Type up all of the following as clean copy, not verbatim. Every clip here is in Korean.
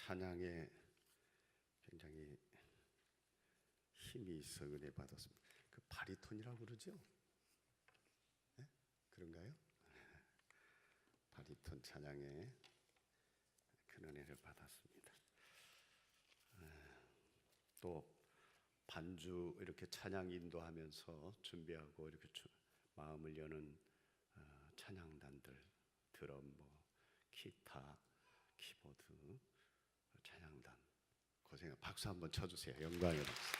찬양에 굉장히 힘이 있어 은혜 받았습니다. 그 바리톤이라고 그러죠? 네? 그런가요? 바리톤 찬양에 큰 은혜를 받았습니다. 또 반주 이렇게 찬양 인도하면서 준비하고 이렇게 마음을 여는 찬양단들, 드럼, 기타, 키보드, 찬양단 고생. 박수 한번 쳐주세요. 영광의 박수.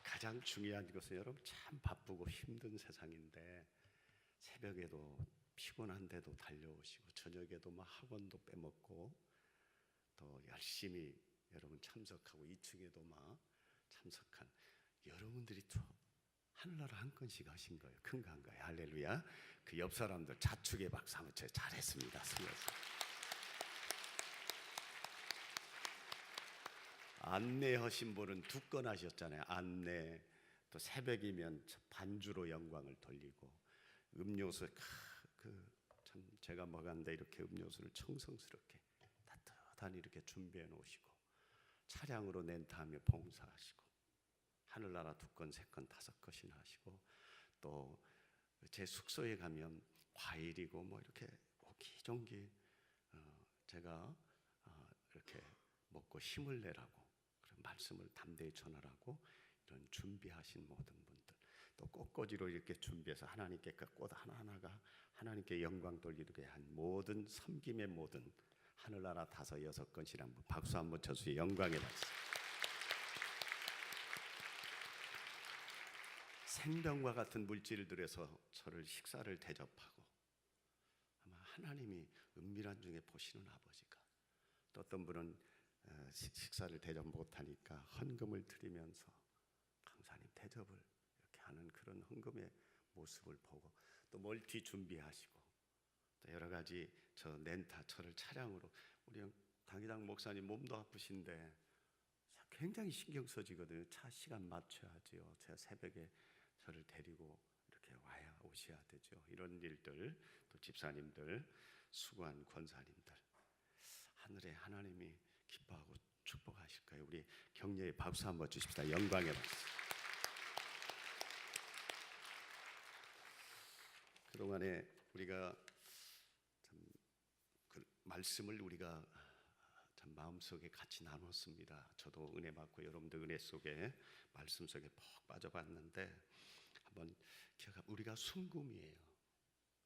가장 중요한 것은 여러분 참 바쁘고 힘든 세상인데 새벽에도 피곤한데도 달려오시고 저녁에도 막 학원도 빼먹고 또 열심히 여러분 참석하고 2층에도 막 참석한 여러분들이 또 하늘나라 한 건씩 하신 거예요. 큰 거 한 거예요. 할렐루야. 그 옆 사람들 자축의 박수 한번 쳐. 잘했습니다. 수고했어요. 안내하신 분은 2건 하셨잖아요. 안내, 또 새벽이면 반주로 영광을 돌리고 음료수 참 제가 먹었는데 이렇게 음료수를 청성스럽게 따뜻하니 이렇게 준비해 놓으시고 차량으로 렌트하며 봉사하시고 하늘나라 2건, 3건, 5건이나 하시고 또 제 숙소에 가면 과일이고 이렇게 오기종기 제가 이렇게 먹고 힘을 내라고 그런 말씀을 담대히 전하라고 이런 준비하신 모든 분들, 또 꽃꽂이로 이렇게 준비해서 하나님께 그 꽃 하나하나가 하나님께 영광 돌리게 한 모든 섬김의 모든 하늘나라 5, 6건씩 한번 박수 한번 쳐주세요. 영광의 박수. 생명과 같은 물질을 들여서 저를 식사를 대접하고 아마 하나님이 은밀한 중에 보시는 아버지가 또 어떤 분은 식사를 대접 못하니까 헌금을 드리면서 강사님 대접을 이렇게 하는 그런 헌금의 모습을 보고 또 멀티 준비하시고 또 여러 가지 저 렌타 저를 차량으로 우리 강희당 목사님 몸도 아프신데 굉장히 신경 써지거든요. 차 시간 맞춰야지요. 제가 새벽에 저를 데리고 이렇게 오셔야 되죠. 이런 일들 또 집사님들 수고한 권사님들 하늘에 하나님이 기뻐하고 축복하실 거예요. 우리 격려의 박수 한번 주십시다. 영광의 박수. 그동안에 우리가 참 그 말씀을 우리가 참 마음속에 같이 나눴습니다. 저도 은혜 받고 여러분들 은혜 속에 말씀 속에 푹 빠져봤는데 한번 우리가 순금이에요.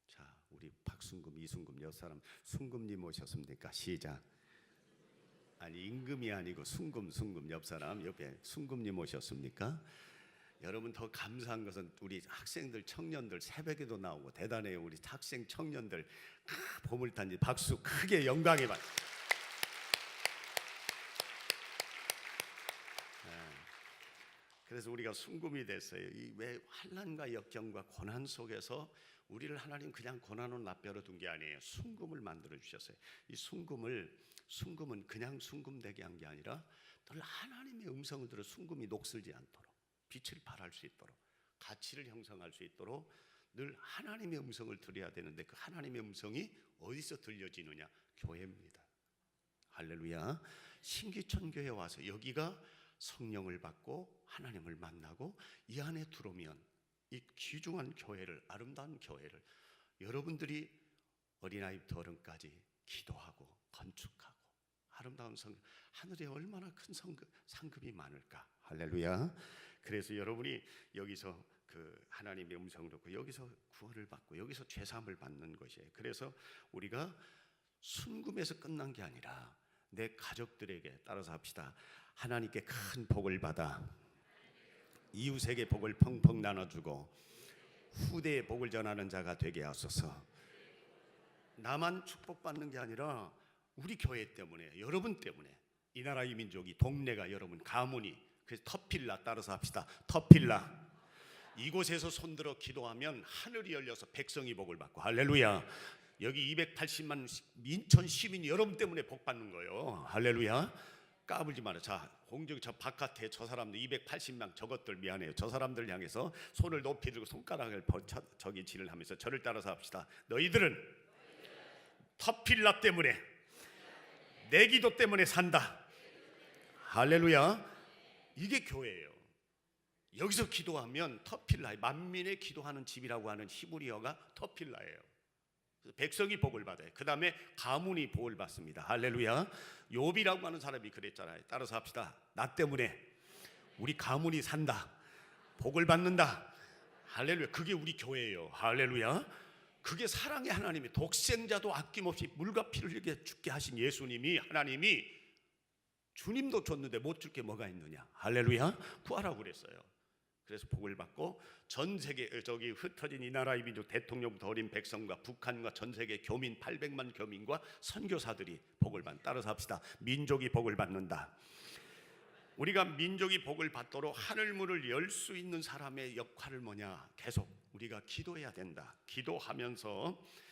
자, 우리 박순금, 이순금 여 사람 순금님 오셨습니까? 시작. 아니 임금이 아니고 순금 옆 사람 옆에 순금님 오셨습니까? 여러분 더 감사한 것은 우리 학생들 청년들 새벽에도 나오고 대단해요. 우리 학생 청년들 보물탄지 박수 크게 영광의 박수. 그래서 우리가 순금이 됐어요. 이 왜 환난과 역경과 고난 속에서 우리를 하나님 그냥 고난으로 납벼러 둔 게 아니에요. 순금을 만들어 주셨어요. 이 순금은 그냥 순금되게 한 게 아니라 늘 하나님의 음성을 들어 순금이 녹슬지 않도록 빛을 발할 수 있도록 가치를 형성할 수 있도록 늘 하나님의 음성을 들어야 되는데 그 하나님의 음성이 어디서 들려지느냐? 교회입니다. 할렐루야. 신기천 교회 와서 여기가 성령을 받고 하나님을 만나고 이 안에 들어오면 이 귀중한 교회를, 아름다운 교회를 여러분들이 어린아이부터 어른까지 기도하고 건축하고 아름다운 성령, 하늘에 얼마나 큰 상급이 많을까. 할렐루야. 그래서 여러분이 여기서 그 하나님의 음성을 듣고 여기서 구원을 받고 여기서 죄사함을 받는 것이에요. 그래서 우리가 순금에서 끝난 게 아니라 내 가족들에게 따라서 합시다. 하나님께 큰 복을 받아 이웃에게 복을 펑펑 나눠주고 후대에 복을 전하는 자가 되게 하소서. 나만 축복받는 게 아니라 우리 교회 때문에, 여러분 때문에 이 나라 이 민족이, 동네가, 여러분 가문이, 그래서 터필라 따라서 합시다. 터필라. 이곳에서 손들어 기도하면 하늘이 열려서 백성이 복을 받고. 할렐루야. 여기 280만 인천 시민이 여러분 때문에 복 받는 거예요. 할렐루야. 까불지 마라. 자, 공중 저 바깥에 저 사람들 280명 저것들 미안해요. 저 사람들 향해서 손을 높이 들고 손가락을 저기 지를 하면서 저를 따라서 합시다. 너희들은 터필라 때문에, 내 기도 때문에 산다. 할렐루야. 이게 교회예요. 여기서 기도하면 터필라, 만민의 기도하는 집이라고 하는 히브리어가 터필라예요. 백성이 복을 받아요. 그 다음에 가문이 복을 받습니다. 할렐루야. 욥이라고 하는 사람이 그랬잖아요. 따라서 합시다. 나 때문에 우리 가문이 산다, 복을 받는다. 할렐루야. 그게 우리 교회예요. 할렐루야. 그게 사랑의 하나님이, 독생자도 아낌없이 물과 피를 흘리게 죽게 하신 예수님이, 하나님이 주님도 줬는데 못 줄 게 뭐가 있느냐. 할렐루야. 구하라고 그랬어요. 그래서 복을 받고 전 세계, 저기 흩어진 이 나라의 민족, 대통령부터 어린 백성과 북한과 전 세계 교민 800만 교민과 선교사들이 복을 받는. 따라서 합시다. 민족이 복을 받는다. 우리가 민족이 복을 받도록 하늘문을 열 수 있는 사람의 역할을 뭐냐? 계속 우리가 기도해야 된다. 기도하면서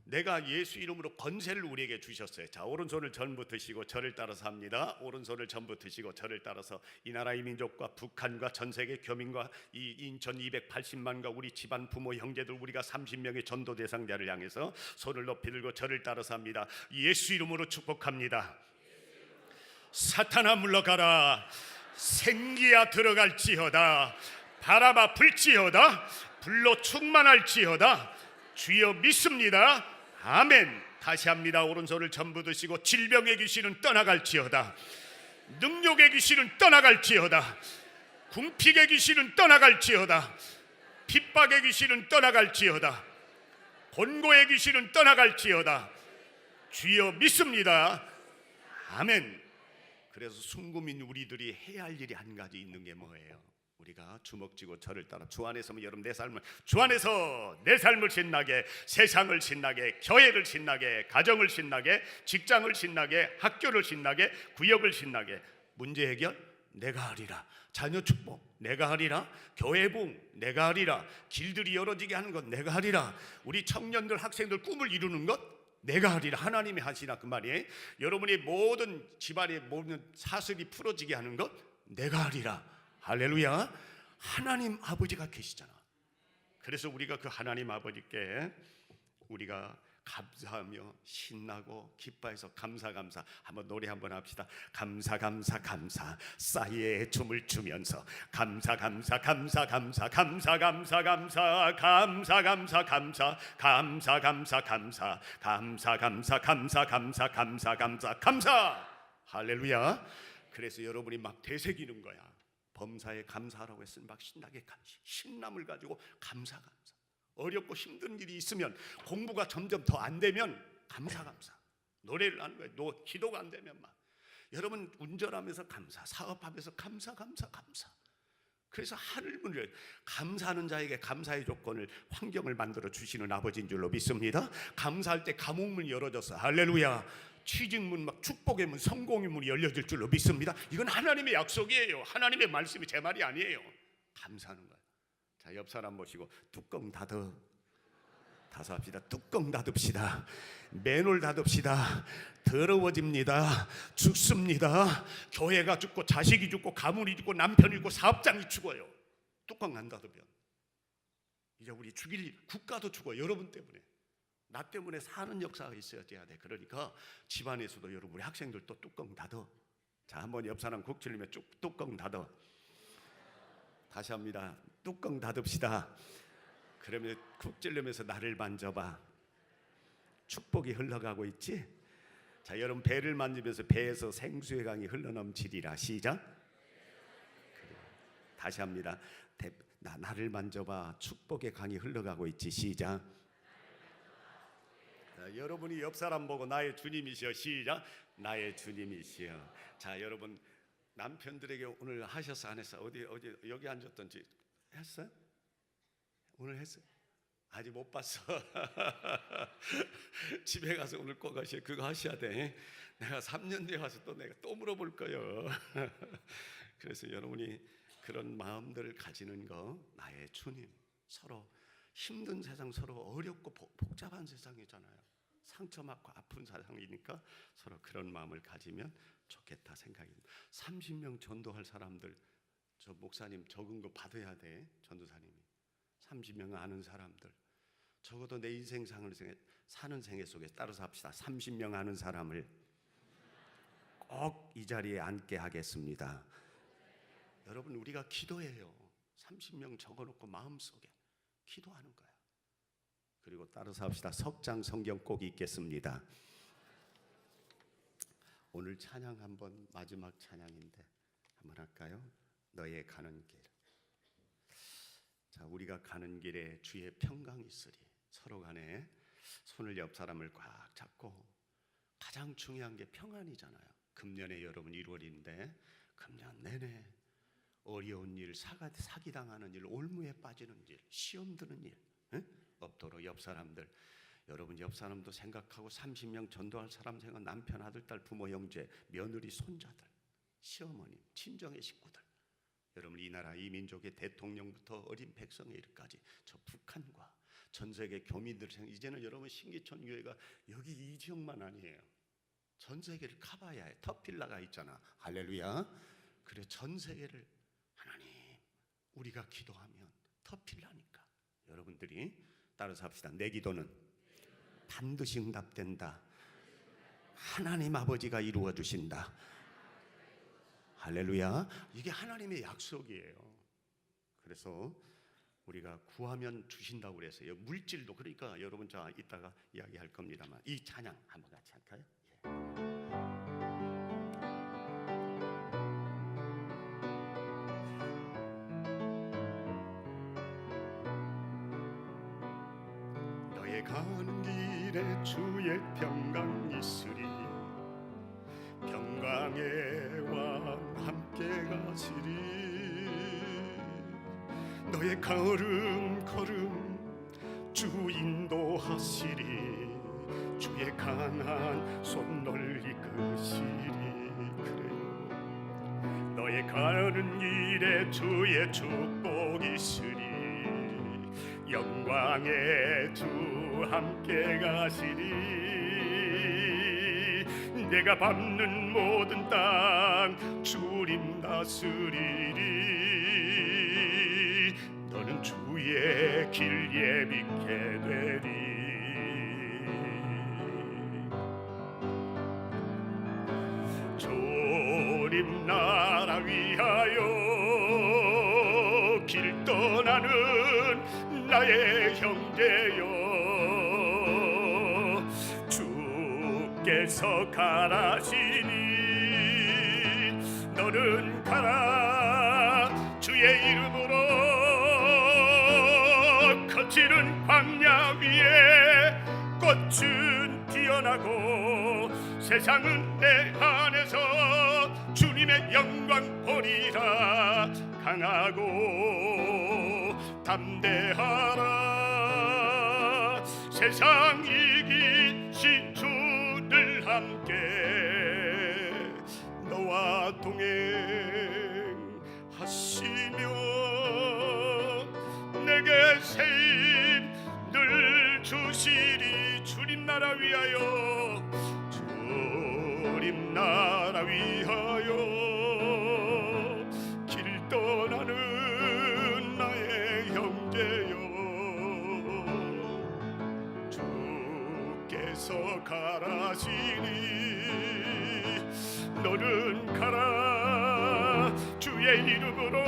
내가 예수 이름으로 권세를 우리에게 주셨어요. 자, 오른손을 전부 드시고 저를 따라서 합니다. 오른손을 전부 드시고 저를 따라서 이 나라의 민족과 북한과 전 세계 교민과 이 인천 280만과 우리 집안 부모 형제들, 우리가 30명의 전도 대상자를 향해서 손을 높이 들고 저를 따라서 합니다. 예수 이름으로 축복합니다. 사탄아 물러가라. 생기야 들어갈지어다. 바람아 불지어다. 불로 충만할지어다. 주여 믿습니다. 아멘. 다시 합니다. 오른손을 전부 드시고 질병의 귀신은 떠나갈지어다. 능욕의 귀신은 떠나갈지어다. 궁핍의 귀신은 떠나갈지어다. 핍박의 귀신은 떠나갈지어다. 곤고의 귀신은 떠나갈지어다. 주여 믿습니다. 아멘. 그래서 순금인 우리들이 해야 할 일이 한 가지 있는 게 뭐예요? 우리가 주먹쥐고 저를 따라 주 안에서 여러분 내 삶을, 주 안에서 내 삶을 신나게, 세상을 신나게, 교회를 신나게, 가정을 신나게, 직장을 신나게, 학교를 신나게, 구역을 신나게. 문제 해결 내가 하리라. 자녀 축복 내가 하리라. 교회 부흥 내가 하리라. 길들이 열어지게 하는 것 내가 하리라. 우리 청년들, 학생들 꿈을 이루는 것 내가 하리라. 하나님이 하시나 그 말이에요. 여러분이 모든 집안의 모든 사슬이 풀어지게 하는 것 내가 하리라. 할렐루야. 하나님 아버지가 계시잖아. 그래서 우리가 그 하나님 아버지께 우리가 감사하며 신나고 기뻐해서 감사 한번 노래 한번 합시다. 감사 싸이의 춤을 추면서 감사 할렐루야. 그래서 여러분이 막 되새기는 거야. 범사에 감사하라고 했으니 막 신나게 신남을 가지고 감사. 어렵고 힘든 일이 있으면, 공부가 점점 더 안 되면 감사. 노래를 하는 거예요. 기도가 안 되면 막 여러분 운전하면서 감사, 사업하면서 감사. 그래서 하늘문을, 감사하는 자에게 감사의 조건을, 환경을 만들어 주시는 아버지인 줄로 믿습니다. 감사할 때 감옥문이 열어져서 할렐루야. 취직문, 막 축복의 문, 성공의 문이 열려질 줄로 믿습니다. 이건 하나님의 약속이에요. 하나님의 말씀이 제 말이 아니에요. 감사하는 거예요. 자, 옆 사람 보시고 뚜껑 닫어. 다시 합시다. 뚜껑 닫읍시다. 맨홀 닫읍시다. 더러워집니다. 죽습니다. 교회가 죽고 자식이 죽고 가문이 죽고 남편이 죽고 사업장이 죽어요. 뚜껑 안 닫으면 이제 우리 죽일 국가도 죽어요. 여러분 때문에, 나 때문에 사는 역사가 있어야 돼. 그러니까 집안에서도 여러분, 우리 학생들도 뚜껑 닫어. 자, 한번 옆 사람 국 찔리면 뚜껑 닫어. 다시 합니다. 뚜껑 닫읍시다. 그러면 국 찔리면서 나를 만져봐. 축복이 흘러가고 있지? 자, 여러분 배를 만지면서 배에서 생수의 강이 흘러넘치리라. 시작. 다시 합니다. 나를 만져봐. 축복의 강이 흘러가고 있지. 시작. 자, 여러분이 옆 사람 보고 나의 주님이시여. 시작. 나의 주님이시여. 자, 여러분 남편들에게 오늘 하셨어 안 했어? 어디 여기 앉았던지 했어요? 오늘 했어요? 아직 못 봤어. 집에 가서 오늘 꼭 하셔. 그거 하셔야 돼. 내가 3년 뒤에 와서 내가 또 물어볼 거예요. 그래서 여러분이 그런 마음들을 가지는 거, 나의 주님. 서로 힘든 세상, 서로 어렵고 복잡한 세상이잖아요. 상처받고 아픈 세상이니까 서로 그런 마음을 가지면 좋겠다 생각입니다. 30명 전도할 사람들, 저 목사님 적은 거 받아야 돼. 전도사님이 30명 아는 사람들. 적어도 내 인생 사는 생애 속에 따라서 합시다. 30명 하는 사람을 꼭 이 자리에 앉게 하겠습니다. 여러분, 우리가 기도해요. 30명 적어놓고 마음속에 기도하는 거야. 그리고 따라서 합시다. 석장 성경 꼭 읽겠습니다. 오늘 찬양 한번, 마지막 찬양인데 한번 할까요? 너의 가는 길. 자, 우리가 가는 길에 주의 평강이 있으리. 서로 간에 손을 옆 사람을 꽉 잡고, 가장 중요한 게 평안이잖아요. 금년에 여러분 1월인데 금년 내내 어려운 일, 사기당하는 일, 올무에 빠지는 일, 시험 드는 일 없도록 옆 사람들, 여러분 옆 사람도 생각하고 30명 전도할 사람 생각, 남편, 아들, 딸, 부모, 형제, 며느리, 손자들, 시어머님, 친정의 식구들, 여러분 이 나라 이 민족의 대통령부터 어린 백성에 이르까지 저 북한과 전 세계 교민들, 이제는 여러분 신기천 교회가 여기 이 지역만 아니에요. 전 세계를 커버해야 해. 터필라가 있잖아. 할렐루야. 그래, 전 세계를 하나님, 우리가 기도하면 터필라니까. 여러분들이 따라서 합시다. 내 기도는 반드시 응답된다. 하나님 아버지가 이루어 주신다. 할렐루야. 이게 하나님의 약속이에요. 그래서 우리가 구하면 주신다고 그랬어요. 물질도. 그러니까 여러분, 자 이따가 이야기할 겁니다만 이 찬양 한번 같이 할까요? 너의 가는 길에 주의 평강 있으리. 평강의 왕 함께 가시리. 너의 걸음 주 인도하시리. 주의 강한 손 널리 이끄시리. 그래요. 너의 가는 길에 주의 축복 있으리. 영광의 주 함께 가시리. 내가 밟는 모든 땅 주님 다스리리. 너는 주의 길 예비케 되리. 주님 나라 위하여 길 떠나는 나의 형제여, 주께서 가라시니 너는 가라. 주의 이름으로 거칠은 광야 위에 꽃은 피어나고 세상은 내 안에서 주님의 영광 보리라. 강하고 담대하라. 세상 이기신 주를 함께 너와 동행하시며 내게 새임 늘 주시리. 주님 나라 위하여, 주님 나라 위하여 길 떠나는 나의 형제여, 주께서 가라시니 너는 가라. 주의 이름으로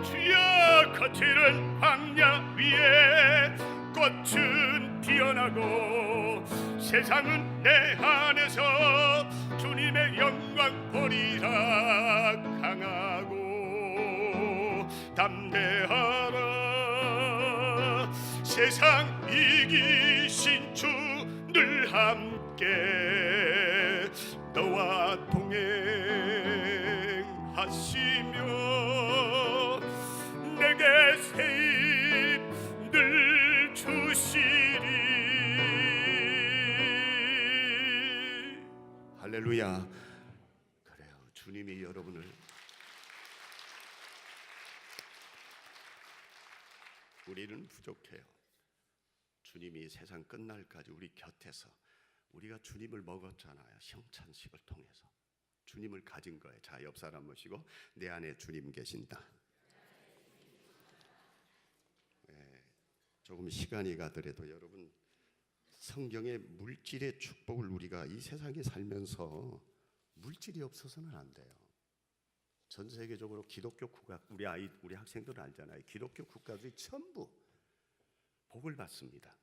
주여 거칠은 광야 위에 꽃은 피어나고 세상은 내 안에서 주님의 영광 보리라. 강하고 담대하라. 세상 이기신 주 늘 함께 너와 동행하시며 내게 새임 늘 주시리. 할렐루야. 그래요. 주님이 여러분을 우리는 부족해요. 주님이 세상 끝날까지 우리 곁에서 우리가 주님을 먹었잖아요. 형찬식을 통해서 주님을 가진 거예요. 자, 옆 사람 모시고 내 안에 주님 계신다. 조금 시간이 가더라도 여러분, 성경의 물질의 축복을 우리가 이 세상에 살면서 물질이 없어서는 안 돼요. 전 세계적으로 기독교 국가, 우리 학생들은 알잖아요. 기독교 국가들이 전부 복을 받습니다.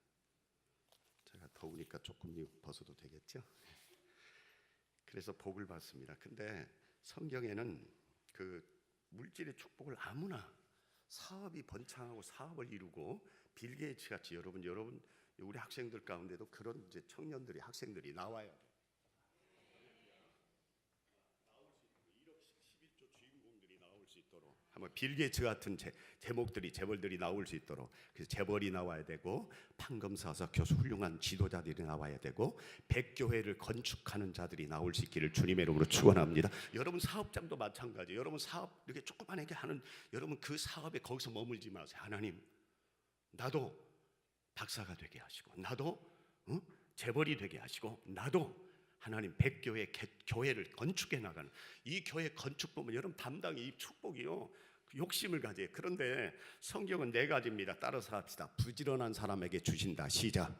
제가 더우니까 조금 벗어도 되겠죠? 그래서 복을 받습니다. 근데 성경에는 그 물질의 축복을 아무나 사업이 번창하고 사업을 이루고 빌 게이츠 같이 여러분 우리 학생들 가운데도 그런 이제 청년들이 학생들이 나와야 돼요. 나올 수 있도록 한번 빌 게이츠 같은 재벌들이 나올 수 있도록, 그래서 재벌이 나와야 되고 판검사사 교수 훌륭한 지도자들이 나와야 되고 백교회를 건축하는 자들이 나올 수 있기를 주님의 이름으로 축원합니다. 여러분 사업장도 마찬가지. 여러분 사업 이렇게 조그만하게 하는 여러분 그 사업에 거기서 머물지 마세요. 하나님, 나도 박사가 되게 하시고 나도 재벌이 되게 하시고 나도 하나님 백교회 교회를 건축해 나가는 이 교회 건축 보면 여러분 담당이 이 축복이요. 욕심을 가져요. 그런데 성경은 4가지입니다. 따라서 합시다. 부지런한 사람에게 주신다. 시작.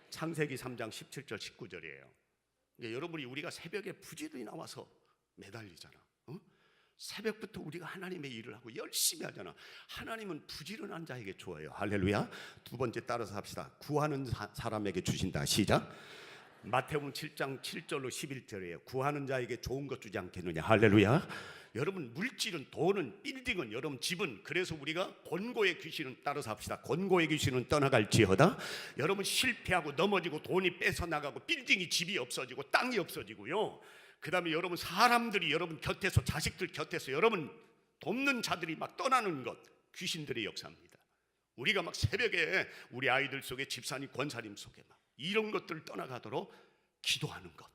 창세기 3장 17절 19절이에요. 여러분이 우리가 새벽에 부지런히 나와서 매달리잖아. 새벽부터 우리가 하나님의 일을 하고 열심히 하잖아. 하나님은 부지런한 자에게 주어요. 할렐루야. 2번째 따라서 합시다. 구하는 사람에게 주신다. 시작. 마태복음 7장 7절로 11절이에요. 구하는 자에게 좋은 것 주지 않겠느냐. 할렐루야. 여러분 물질은 돈은 빌딩은 여러분 집은, 그래서 우리가 권고의 귀신은 따라서 합시다. 권고의 귀신은 떠나갈지어다. 여러분 실패하고 넘어지고 돈이 뺏어나가고 빌딩이 집이 없어지고 땅이 없어지고요. 그 다음에 여러분 사람들이 여러분 곁에서 자식들 곁에서 여러분 돕는 자들이 막 떠나는 것, 귀신들의 역사입니다. 우리가 막 새벽에 우리 아이들 속에 집사님 권사님 속에 막 이런 것들을 떠나가도록 기도하는 것,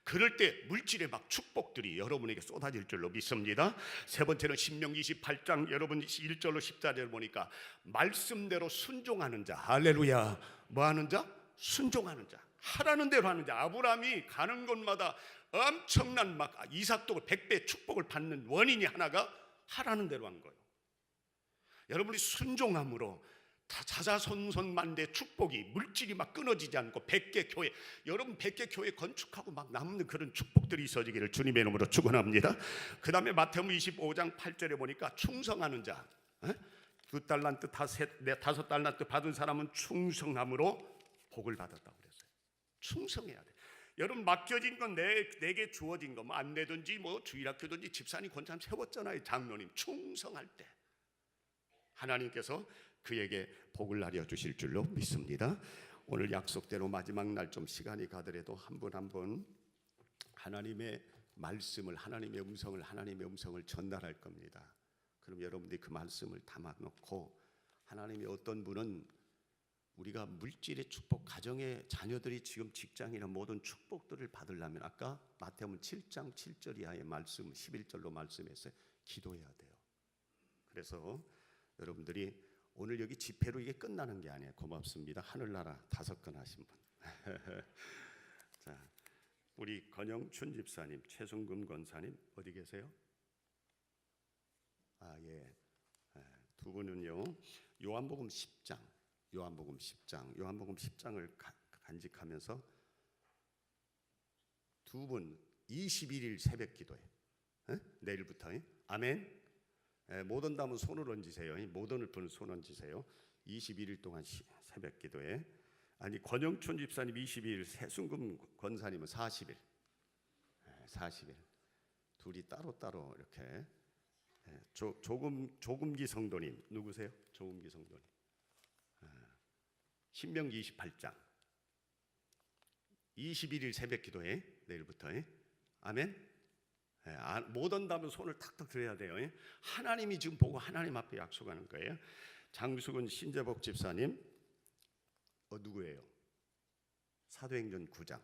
그럴 때 물질의 막 축복들이 여러분에게 쏟아질 줄로 믿습니다. 3번째는 신명기 28장 여러분 1절로 14절 보니까 말씀대로 순종하는 자. 할렐루야. 뭐 하는 자? 순종하는 자. 하라는 대로 하는 자. 아브라함이 가는 곳마다 엄청난 막 이삭도 100배 축복을 받는 원인이 하나가 하라는 대로 한 거예요. 여러분이 순종함으로 자자손손만대 축복이 물질이 막 끊어지지 않고 100개 교회, 여러분 100개 교회 건축하고 막 남는 그런 축복들이 있어지기를 주님의 이름으로 축원합니다. 그 다음에 마태복음 25장 8절에 보니까 충성하는 자, 2달란트 5달란트 받은 사람은 충성함으로 복을 받았다고 그랬어요. 충성해야 돼. 여러분 맡겨진 건 내게 주어진 거, 뭐 안내든지 뭐 주일학교든지 집사님 권사님 세웠잖아요. 장로님 충성할 때 하나님께서 그에게 복을 나려 주실 줄로 믿습니다. 오늘 약속대로 마지막 날 좀 시간이 가더라도 한 분 한 분 하나님의 말씀을, 하나님의 음성을 전달할 겁니다. 그럼 여러분들이 그 말씀을 담아놓고, 하나님의 어떤 분은 우리가 물질의 축복, 가정의 자녀들이 지금 직장이나 모든 축복들을 받으려면 아까 마태복음 7장 7절 이하의 말씀 11절로 말씀했어요. 기도해야 돼요. 그래서 여러분들이 오늘 여기 집회로 이게 끝나는 게 아니에요. 고맙습니다. 하늘나라 5건 하신 분. 자, 우리 권영춘 집사님, 최승금 권사님 어디 계세요? 예. 두 분은요. 요한복음 10장을 간직하면서 두 분 21일 새벽 기도해. 내일부터. 아멘. 못 온다면 손을 얹으세요. 못 얹을 분은 손 얹으세요. 21일 동안 새벽 기도에. 아니 권영춘 집사님 22일, 최승금 권사님은 40일. 40일. 둘이 따로따로 이렇게. 조금기 성도님 누구세요? 조금기 성도님. 신명기 28장 21일 새벽 기도에 내일부터. 아멘. 못 온다면 손을 탁탁 들어야 돼요. 하나님이 지금 보고 하나님 앞에 약속하는 거예요. 장수근 신재복 집사님 누구예요? 사도행전 9장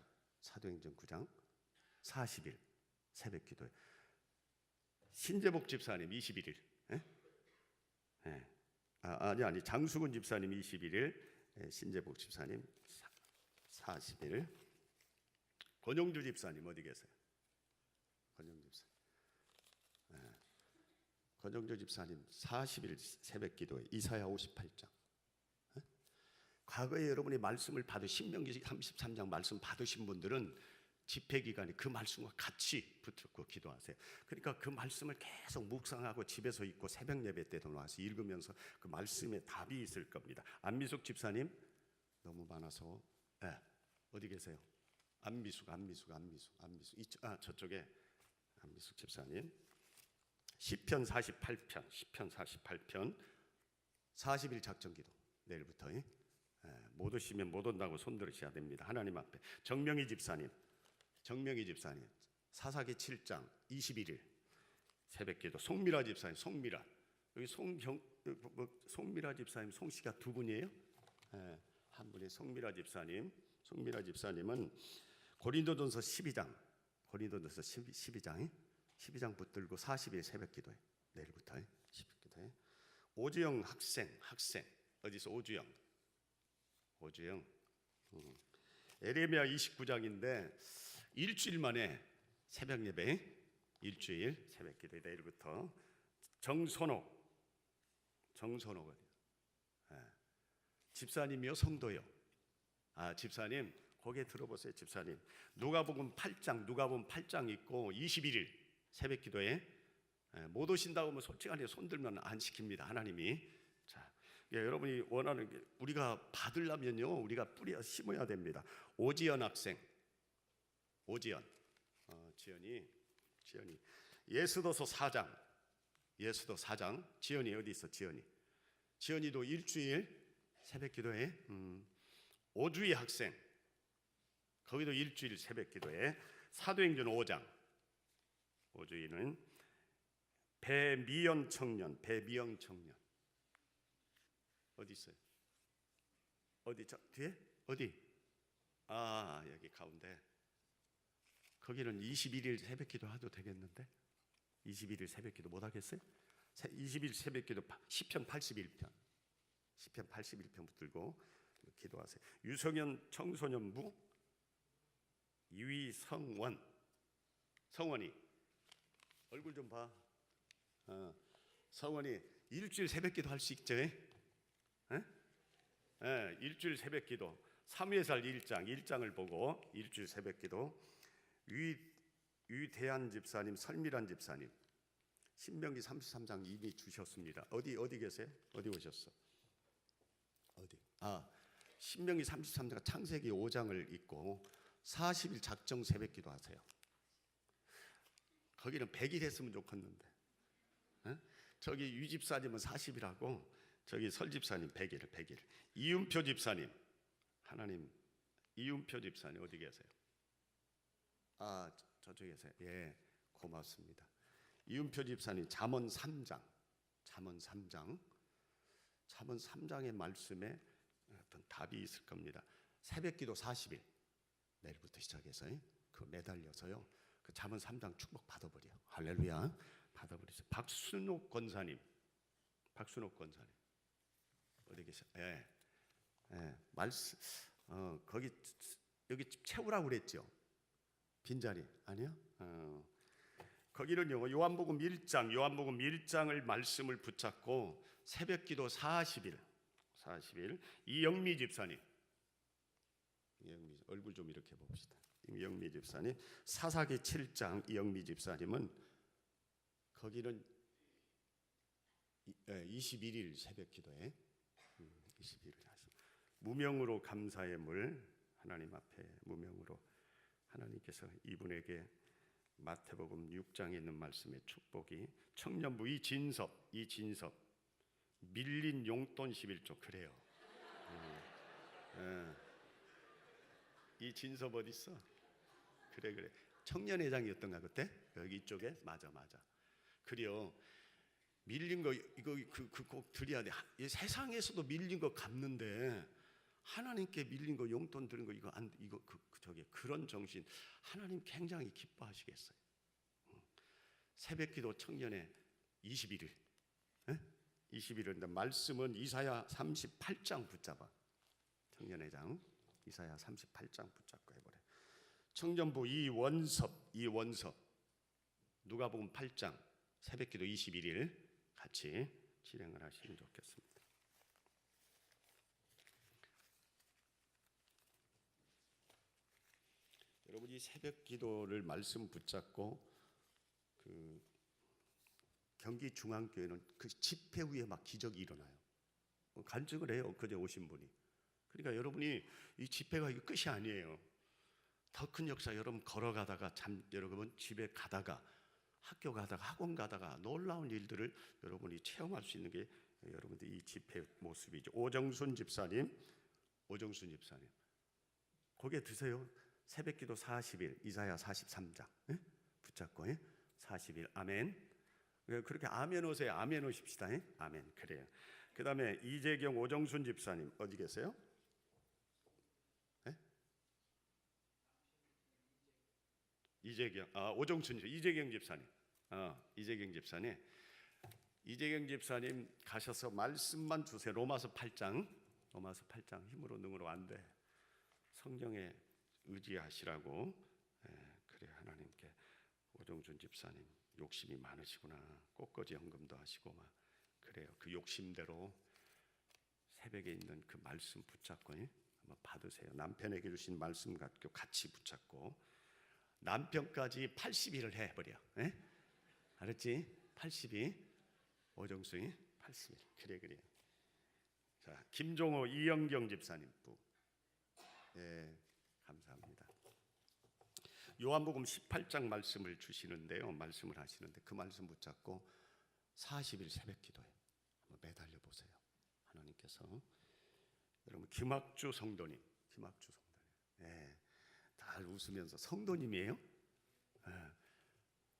40일 새벽 기도에. 신재복 집사님 21일. 아니 장수근 집사님 21일, 신재복 집사님 40일. 권용주 집사님 어디 계세요? 권영조 집사님 40일 새벽 기도에. 이사야 58장. 과거에 여러분이 말씀을 신명기 33장 말씀 받으신 분들은 집회 기간에 그 말씀과 같이 붙잡고 기도하세요. 그러니까 그 말씀을 계속 묵상하고 집에서 읽고 새벽 예배 때도 나와서 읽으면서 그 말씀에 답이 있을 겁니다. 안미숙 집사님 너무 많아서 어디 계세요? 안미숙 저쪽에 안미숙 집사님 시편 48편 40일 작전기도 내일부터 못 오시면 못 온다고 손들으셔야 됩니다. 하나님 앞에 정명희 집사님 사사기 7장 21일 새벽기도 송미라 집사님 여기 송미라 집사님 송씨가 두 분이에요? 한 분이 송미라 집사님은 고린도전서 12장 붙들고 40일 새벽기도에 내일부터 새벽기도에 오주영 학생 어디서 오주영 에레미야 29장인데 일주일 만에 새벽 예배 일주일 새벽기도에 내일부터 정선옥 집사님이요 성도요? 집사님 고개 들어보세요. 집사님 누가복음 8장 있고 21일 새벽기도에 못 오신다고 하면 솔직하게 손들면 안 시킵니다. 하나님이. 자, 여러분이 원하는 게 우리가 받으려면요 우리가 뿌려 심어야 됩니다. 오지연 학생 지연이 예수도서 4장 지연이 어디 있어? 지연이도 일주일 새벽기도에 오주희 학생 거기도 일주일 새벽기도에 사도행전 5장 오주희는 배미영 청년 어디 있어요? 어디 뒤에? 어디? 여기 가운데 거기는 21일 새벽기도 해도 되겠는데 21일 새벽기도 못 하겠어요? 20일 새벽기도 시편 81편 붙들고 기도하세요. 유성현 청소년부 성원이 얼굴 좀 봐. 성원이 일주일 새벽기도 할 수 있죠? 일주일 새벽기도 사무엘상 1장을 보고 일주일 새벽기도 유대한 집사님 설미란 집사님 신명기 33장 이미 주셨습니다. 어디 계세요? 어디 오셨어? 어디? 신명기 33장 창세기 5장을 읽고 40일 작정 새벽기도 하세요. 거기는 100일 했으면 좋겠는데 저기 유 집사님은 40일하고 저기 설 집사님 100일 이윤표 집사님 이윤표 집사님 어디 계세요? 저쪽에 계세요. 예, 고맙습니다. 이윤표 집사님 잠언 3장의 말씀에 어떤 답이 있을 겁니다. 새벽기도 40일 내일부터 시작해서 그 매달려서요. 그 잠언 3장 축복 받아버려. 할렐루야. 받아버리세요. 박순옥 권사님 어디 계세요? 말씀 거기 여기 채우라고 그랬죠. 빈자리 아니요? 거기는요 요한복음 1장을 말씀을 붙잡고 새벽기도 40일 이영미 집사님 얼굴 좀 이렇게 봅시다. 이영미 집사님 사사기 7장 이영미 집사님은 거기는 21일 새벽기도에 21일 하시고 무명으로 감사의 물 하나님 앞에 무명으로 하나님께서 이분에게 마태복음 6장에 있는 말씀의 축복이 청년부 이진섭 밀린 용돈 11조 그래요. 이진섭 어디 있어? 그래 청년회장이었던가 그때 여기 이쪽에 맞아. 그래요. 밀린 거 이거 그 꼭 드려야 돼. 세상에서도 밀린 거 갚는데 하나님께 밀린 거 용돈 드린 거 이거 저기 그런 정신 하나님 굉장히 기뻐하시겠어요. 새벽기도 청년회 21일 21일인데 말씀은 이사야 38장 붙잡아. 청년회장 이사야 38장 붙잡고 해보래. 청년부 이원섭 누가복음 8장 새벽기도 21일 같이 진행을 하시면 좋겠습니다. 여러분이 새벽 기도를 말씀 붙잡고 그 경기 중앙교회는 그 집회 후에 막 기적이 일어나요. 간증을 해요. 그제 오신 분이. 그러니까 여러분이 이 집회가 이거 끝이 아니에요. 더 큰 역사. 여러분 걸어가다가 여러분 집에 가다가 학교 가다가 학원 가다가 놀라운 일들을 여러분이 체험할 수 있는 게 여러분들 이 집회 모습이죠. 오정순 집사님 고개 드세요. 새벽기도 40일 이사야 43장 붙잡고 40일 아멘. 그렇게 아멘 오세요. 아멘 오십시다. 아멘. 그래요. 그 다음에 이재경 오정순 집사님 어디 계세요? 이재경 오정순 이재경 집사님 이재경 집사님 가셔서 말씀만 주세요. 로마서 8장 힘으로 능으로 안 돼. 성령에 의지하시라고. 그래 하나님께 오정순 집사님 욕심이 많으시구나. 꽃꽂이 헌금도 하시고 막 그래요. 그 욕심대로 새벽에 있는 그 말씀 붙잡고 한번 받으세요. 남편에게 주신 말씀 갖고 같이 붙잡고 남편까지 80일을 해버려. 알았지? 82 오정순이 80일. 그래. 자, 김종호 이영경 집사님 부. 감사합니다. 요한복음 18장 말씀을 주시는데요. 말씀을 하시는데 그 말씀 붙잡고 40일 새벽 기도에 한번 매달려 보세요. 하나님께서 여러분 김학주 성도님. 다 웃으면서 성도님이에요?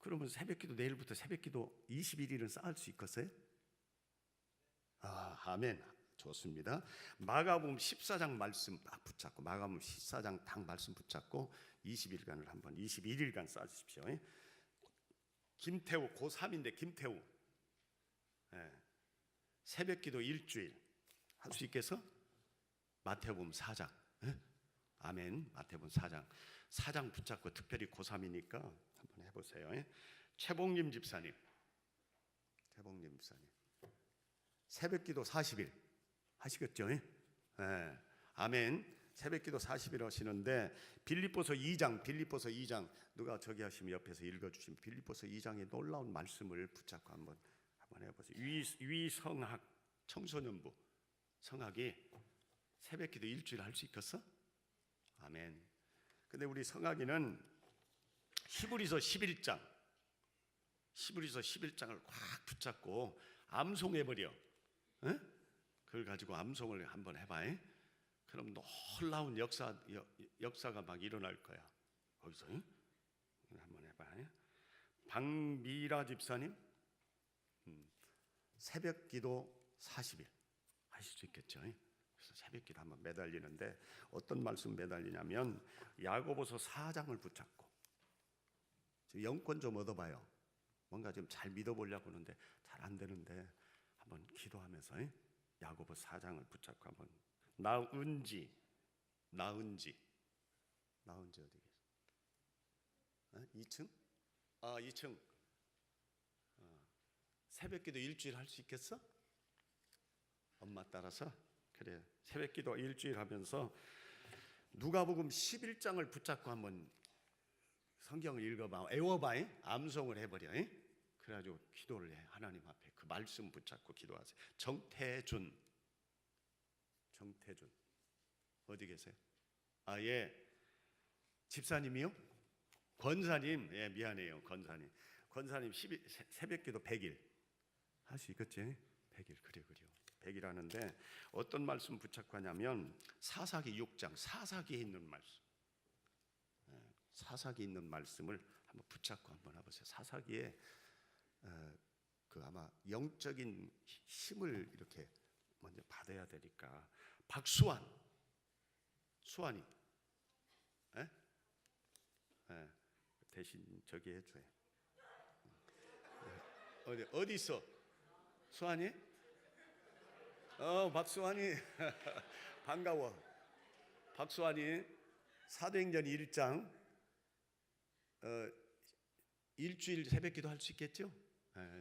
그러면 새벽기도 내일부터 새벽기도 21일은 쌓을 수 있겠어요? 아멘. 좋습니다. 마가복음 14장 말씀 딱 붙잡고 마가복음 14장 딱 말씀 붙잡고 20일간을 한번 21일간 쌓으십시오. 김태우 고3인데 김태우 새벽기도 일주일 할 수 있겠어? 마태복음 4장 아멘. 마태복음 4장 붙잡고 특별히 고3이니까 한번 해보세요. 최봉림 집사님 새벽기도 40일 하시겠죠? 아멘. 새벽기도 40일 하시는데 빌립보서 2장 누가 저기 하시면 옆에서 읽어주시면 빌립보서 2장의 놀라운 말씀을 붙잡고 한번 해보세요. 위성학 청소년부 성학이 새벽기도 일주일 할 수 있겠어? 아멘. 근데 우리 성학이는 히브리서 11장을 꽉 붙잡고 암송해버려. 그걸 가지고 암송을 한번 해봐. 그럼 놀라운 역사가 막 일어날 거야. 거기서 한번 해봐. 박미라 집사님 새벽기도 40일 하실 수 있겠죠? 그래서 새벽기도 한번 매달리는데 어떤 말씀 매달리냐면 야고보서 4장을 붙잡고 영권 좀 얻어봐요. 뭔가 좀 잘 믿어보려고 하는데 잘 안 되는데 한번 기도하면서 야고보 4장을 붙잡고 한번 나은지 어디 계세요? 2층? 2층. 새벽기도 일주일 할 수 있겠어? 엄마 따라서? 그래. 새벽기도 일주일 하면서 누가복음 11장을 붙잡고 한번 성경을 읽어봐. 외워봐. 암송을 해버려. 그래가지고 기도를 해. 하나님 앞에 그 말씀 붙잡고 기도하세요. 정태준 어디 계세요? 집사님이요? 권사님. 미안해요. 권사님 새벽기도 100일 할 수 있겠지? 100일. 그래. 100일 하는데 어떤 말씀 붙잡고 하냐면 사사기 6장 사사기에 있는 말씀. 사사기 있는 말씀을 한번 붙잡고 한번 해보세요. 사사기에 그 아마 영적인 힘을 이렇게 먼저 받아야 되니까 수환이 대신 저기 해줘요. 어디 있어? 수환이? 박수환이 반가워. 박수환이 사도행전 1장 일주일 새벽기도 할 수 있겠죠?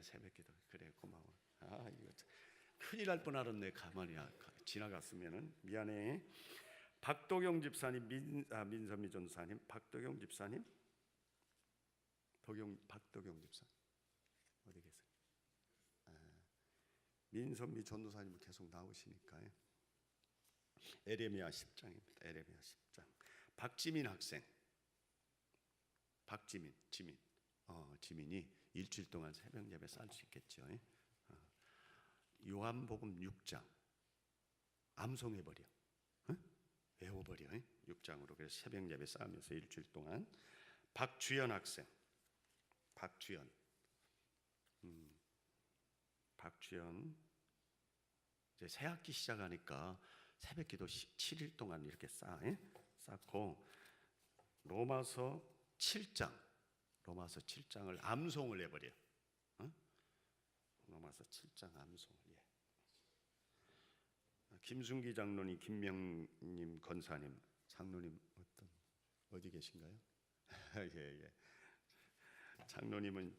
새벽기도. 그래 고마워. 이거 큰일 날 뻔 알았네. 가만히 지나갔으면은 미안해. 박도경 집사님, 민선미 전사님, 박도경 집사님, 박도경 집사님 어디 계세요? 민선미 전도사님은 계속 나오시니까요. 에레미야 10장입니다. 에레미야 10장. 박지민 학생, 지민이 일주일 동안 새벽 예배 쌀 수 있겠죠. 요한복음 6장 암송해버려, 외워버려. 6장으로 그래서 새벽 예배 쌓으면서 일주일 동안. 박주연 학생, 박주연 이제 새 학기 시작하니까 새벽기도 7일 동안 이렇게 쌓고 로마서 7장을 암송을 해버려. 로마서 7장 암송을. 김순기 장로님, 김명님 권사님, 장로님 어디 계신가요? 예. 장로님은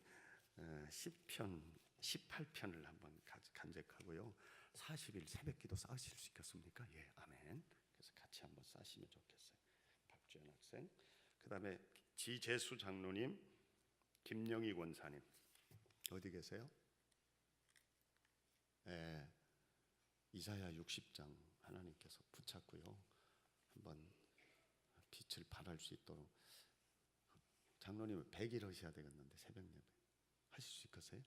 시편 18편을 한번 간직하고요. 40일 새벽기도 쌓으실 수 있겠습니까? 예, 아멘. 그래서 같이 한번 쌓으시면 좋겠어요. 박주연 학생, 그다음에 지재수 장로님, 김영희 권사님 어디 계세요? 예, 이사야 60장 하나님께서 붙잡고요. 한번 빛을 발할 수 있도록. 장로님은 100일 하셔야 되겠는데 새벽 예배 하실 수 있겠어요?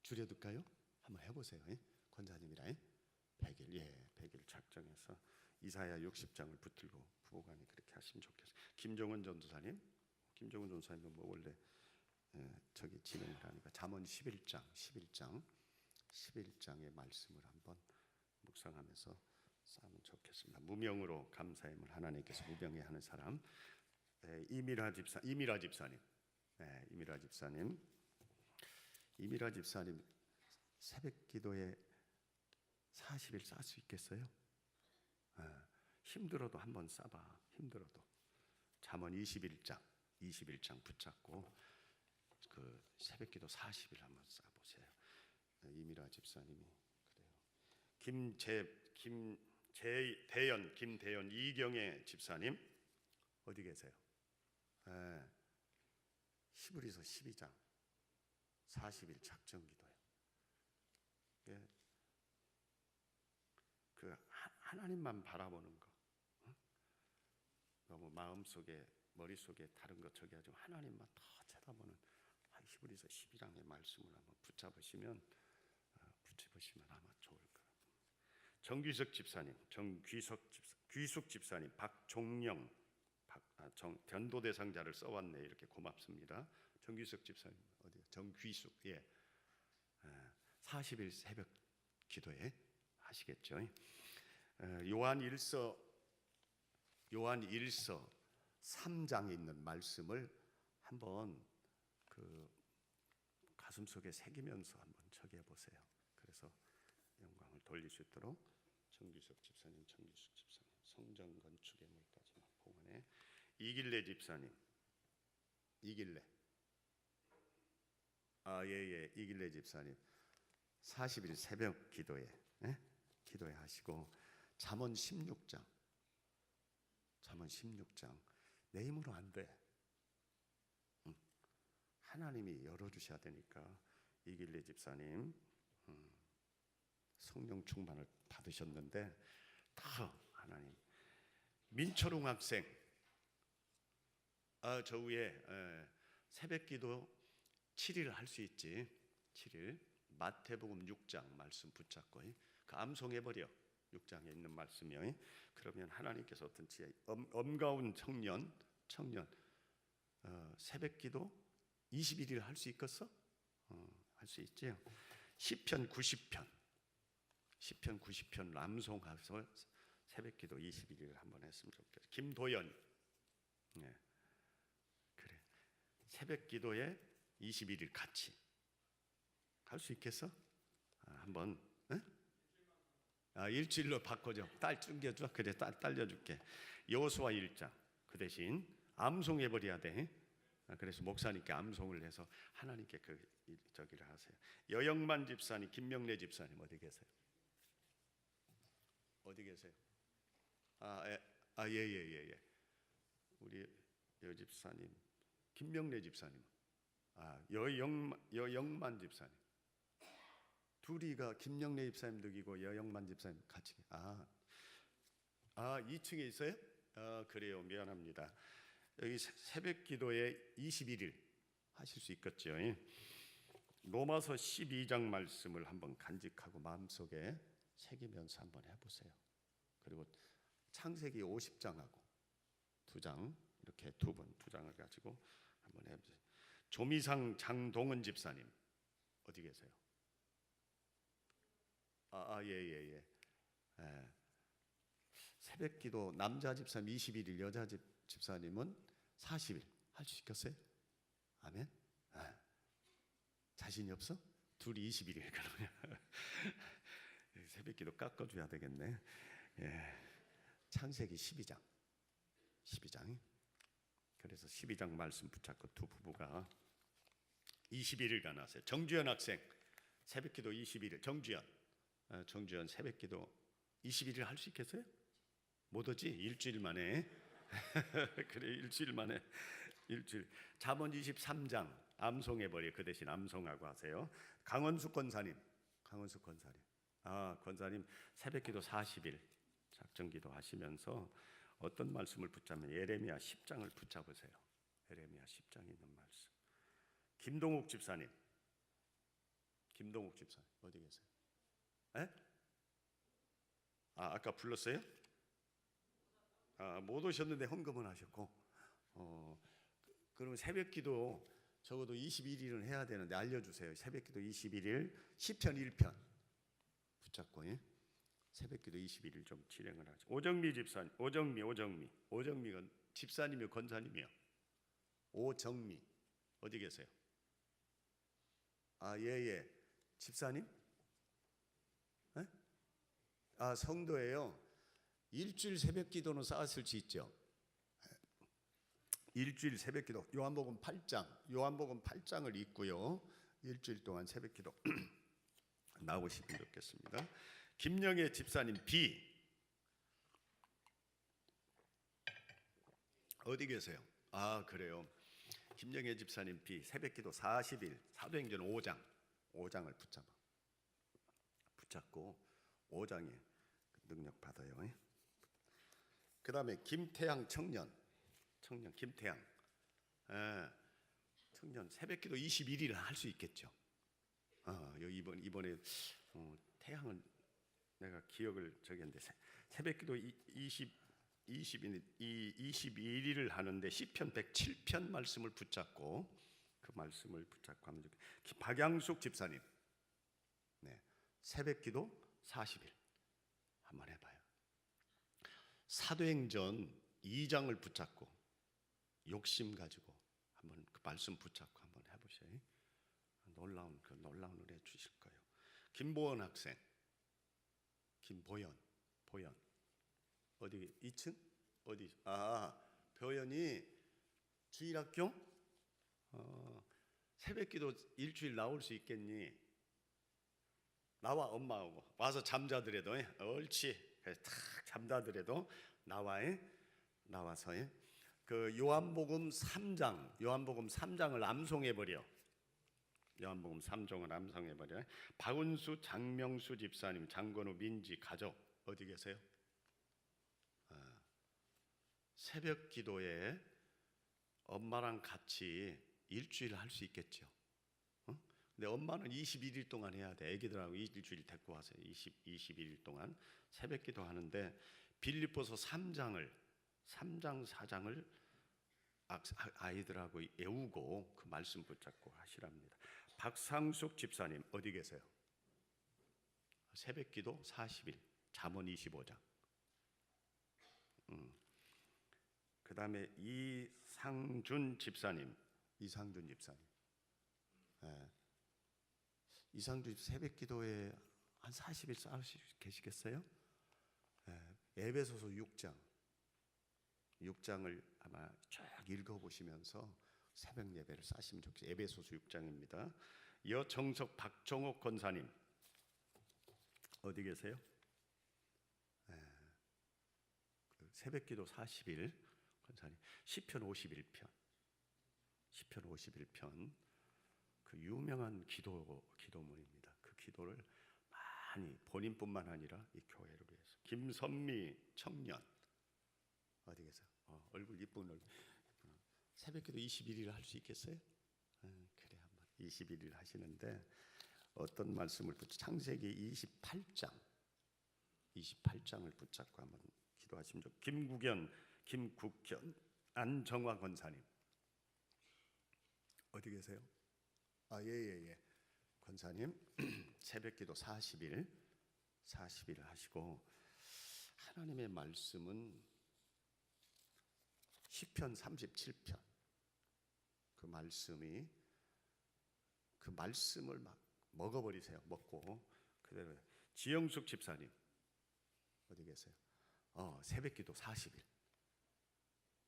줄여둘까요? 한번 해보세요. 권사님이랑 100일, 100일 작정해서 이사야 60장을 붙들고 부부간에 그렇게 하시면 좋겠어요. 김종은 전도사님은 뭐 원래 저기 진행을 하니까 잠언 11장의 말씀을 한번 묵상하면서 싸면 좋겠습니다. 무명으로 감사함을 하나님께서 무병해 하는 사람. 이미라 집사님 새벽 기도에 40일 쌓을 수 있겠어요? 힘들어도 한번 쌓아봐. 힘들어도 잠언 21장 붙잡고 그 새벽 기도 40일 한번 쌓아보세요. 이미라 집사님이 그래요. 김대연 이경애 집사님 어디 계세요? 히브리서 12장 40일 작정 기도예요. 그 하나님만 바라보는 거. 너무 마음속에 머릿속에 다른 것 저기 하지 하나님만 더 쳐다보는 히브리서 12장의 말씀을 한번 붙잡으시면 아마 좋을 거예요. 정귀숙 집사님, 귀숙 집사님, 박종영, 전도 대상자를 써왔네. 이렇게 고맙습니다. 정귀숙 집사님 어디요? 정귀숙. 40일 새벽 기도에 하시겠죠. 요한 1서 3장에 있는 말씀을 한번 그 가슴 속에 새기면서 한번 적해 보세요. 그래서 영광을 돌릴 수 있도록. 정규석 집사님, 성전 건축의 물까지 공헌해. 이길래 집사님, 이길래 집사님 40일 새벽 기도에 하시고. 잠언 16장 내 힘으로 안 돼. 하나님이 열어주셔야 되니까. 이길래 집사님 성령 충만을 받으셨는데 다 하나님. 민철웅 학생 저 위에 새벽기도 7일 할 수 있지. 7일 마태복음 6장 말씀 붙잡고 그 암송해버려. 6장에 있는 말씀이요. 그러면 하나님께서 어떤지 엄가운 청년 새벽기도 21일 할 수 있겠어? 할 수 있지요. 시편 90편 암송해서 새벽기도 21일 한번 했으면 좋겠어요. 김도연 그래 새벽기도에 21일 같이 할 수 있겠어? 한번 일주일로 바꿔줘. 딸 챙겨줘. 그래 딸 딸려줄게. 여호수아 1장 그 대신 암송해버려야 돼. 그래서 목사님께 암송을 해서 하나님께 저기를 하세요. 여영만 집사님, 김명래 집사님 어디 계세요? 예. 우리 여 집사님, 김명래 집사님, 여영만 집사님. 둘이가 김영래 집사님 덕이고 여영만 집사님 같이. 2층에 있어요? 그래요. 미안합니다. 여기 새벽 기도에 21일 하실 수 있겠죠? 로마서 12장 말씀을 한번 간직하고 마음속에 새기면서 한번 해보세요. 그리고 창세기 50장하고 2장 이렇게 두 장을 가지고 한번 해보세요. 조미상 장동은 집사님 어디 계세요? 예. 새벽기도 남자 집사님 21일, 여자 집사님은 40일 할 수 있겠어요? 아멘. 자신이 없어? 둘이 21일 그러면 새벽기도 깎아줘야 되겠네. 창세기 12장. 그래서 12장 말씀 붙잡고 두 부부가 21일간 하세요. 정주현 학생 새벽기도 21일. 정주현 새벽기도 21일 할 수 있겠어요? 못 오지? 일주일 만에. 그래, 일주일 만에. 잠언 23장 암송해버려. 그 대신 암송하고 하세요. 강원숙 권사님. 권사님 새벽기도 40일 작정기도 하시면서 어떤 말씀을 붙잡으면 예레미야 10장을 붙잡으세요. 예레미야 10장에 있는 말씀. 김동욱 집사님 어디 계세요? 아까 불렀어요? 못 오셨는데 헌금은 하셨고. 그러면 새벽기도 적어도 21일은 해야 되는데 알려주세요. 새벽기도 21일 시편 1편 붙잡고 새벽기도 21일 좀 진행을 하죠. 오정미 집사님, 오정미가 집사님이요, 권사님이요? 오정미 어디 계세요? 예. 집사님? 성도예요. 일주일 새벽기도는 쌓았을 수 있죠. 일주일 새벽기도 요한복음 8장을 읽고요. 일주일 동안 새벽기도 나오시면 좋겠습니다. 김영애 집사님 B 어디 계세요? 그래요. 김영애 집사님 B 새벽기도 40일 사도행전 5장을 붙잡고 5장에 능력 받아요. 그 다음에 김태양 청년 김태양 청년 새벽기도 21일 할 수 있겠죠. 이번에 태양은 내가 기억을 저기했는데 새벽기도 21일을 하는데 시편 107편 말씀을 붙잡고 그 말씀을 붙잡고 하면 좋겠어요. 박양숙 집사님 새벽기도 40일 한번 해봐요. 사도행전 2장을 붙잡고 욕심 가지고 한번 그 말씀 붙잡고 한번 해보세요. 놀라운 은혜 주실 거예요. 김보연 학생, 보연 어디 2층 어디? 보연이 주일학교 새벽기도 일주일 나올 수 있겠니? 나와 엄마하고 와서 잠자더라도 옳지. 탁 잠자더라도 나와서 그 요한복음 3장을 암송해버려. 요한복음 3장을 암송해버려. 박은수 장명수 집사님, 장건우 민지 가족 어디 계세요? 새벽 기도에 엄마랑 같이 일주일 할 수 있겠죠. 근데 엄마는 21일 동안 해야 돼. 애기들하고 일주일 데리고 와서 21일 동안 새벽 기도 하는데 빌립보서 3장 4장을 아이들하고 외우고 그 말씀 붙잡고 하시랍니다. 박상숙 집사님 어디 계세요? 새벽 기도 40일 잠언 25장. 그 다음에 이상준 집사님. 이상준 새벽 기도에 한 40일 쌓을 수 계시겠어요? 에베소서 6장을 아마 쭉 읽어보시면서 새벽 예배를 쌓으시면 좋겠어요. 에베소서 6장입니다. 여정석 박정옥 권사님 어디 계세요? 새벽기도 40일 권사님 시편 51편 시편 51편 그 유명한 기도문입니다. 그 기도를 많이 본인뿐만 아니라 이 교회를 위해서 김선미 청년 어디 계세요? 얼굴 이쁜 얼굴 새벽기도 21일 할 수 있겠어요? 그래 한번 21일 하시는데 어떤 말씀을 창세기 28장을 붙잡고 한번 기도하시면 좋겠습니다. 김국현 안정화 권사님 어디 계세요? 예. 권사님 새벽기도 40일 하시고 하나님의 말씀은 시편 37편 그 말씀을 막 먹어버리세요. 먹고 그대로. 지영숙 집사님 어디 계세요? 새벽기도 40일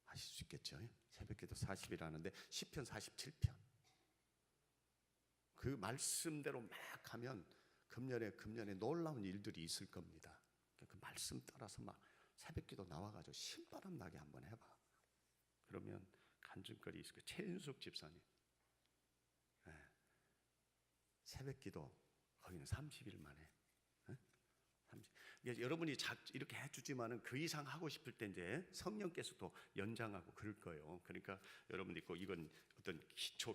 하실 수 있겠죠? 새벽기도 40일 하는데 시편 47편 그 말씀대로 막 하면 금년에 놀라운 일들이 있을 겁니다. 그 말씀 따라서 막 새벽기도 나와가지고 신바람 나게 한번 해봐. 그러면 간증거리 있을 거예요. 최인숙 집사님 새벽기도 거기는 30일 만에 30. 여러분이 이렇게 해주지만은 그 이상 하고 싶을 때 이제 성령께서도 연장하고 그럴 거예요. 그러니까 여러분이 꼭 이건 어떤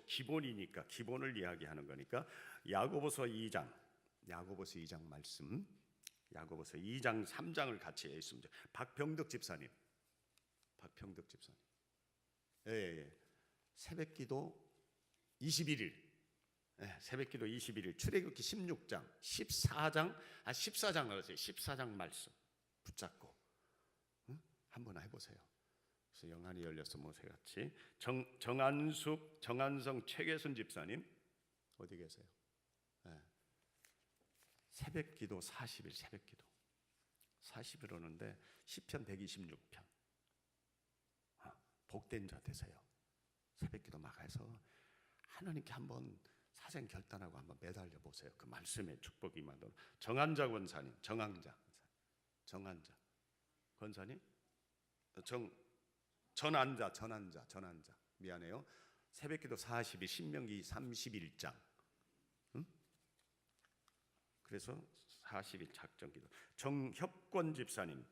기본이니까 기본을 이야기하는 거니까 야고보서 2장 말씀 야고보서 2장 3장을 같이 읽습니다. 박병덕 집사님 예. 새벽기도 21일 새벽기도 21일 출애굽기 16장 14장 나왔어요. 14장 말씀 붙잡고 한번 해보세요. 그래서 영안이 열려서 모세같이 정한성 최계순 집사님 어디 계세요? 새벽기도 40일 새벽기도 40일 오는데 시편 126편 복된 자 되세요. 새벽기도 막 해서 하나님께 한번 사생 결단하고 한번 매달려 보세요. 그 말씀의 축복이 임하도록. 정한자 권사님, 정한자 권사님, 전한자 미안해요. 새벽기도 40일 신명기 31장. 그래서 40일 작정기도. 정협권 집사님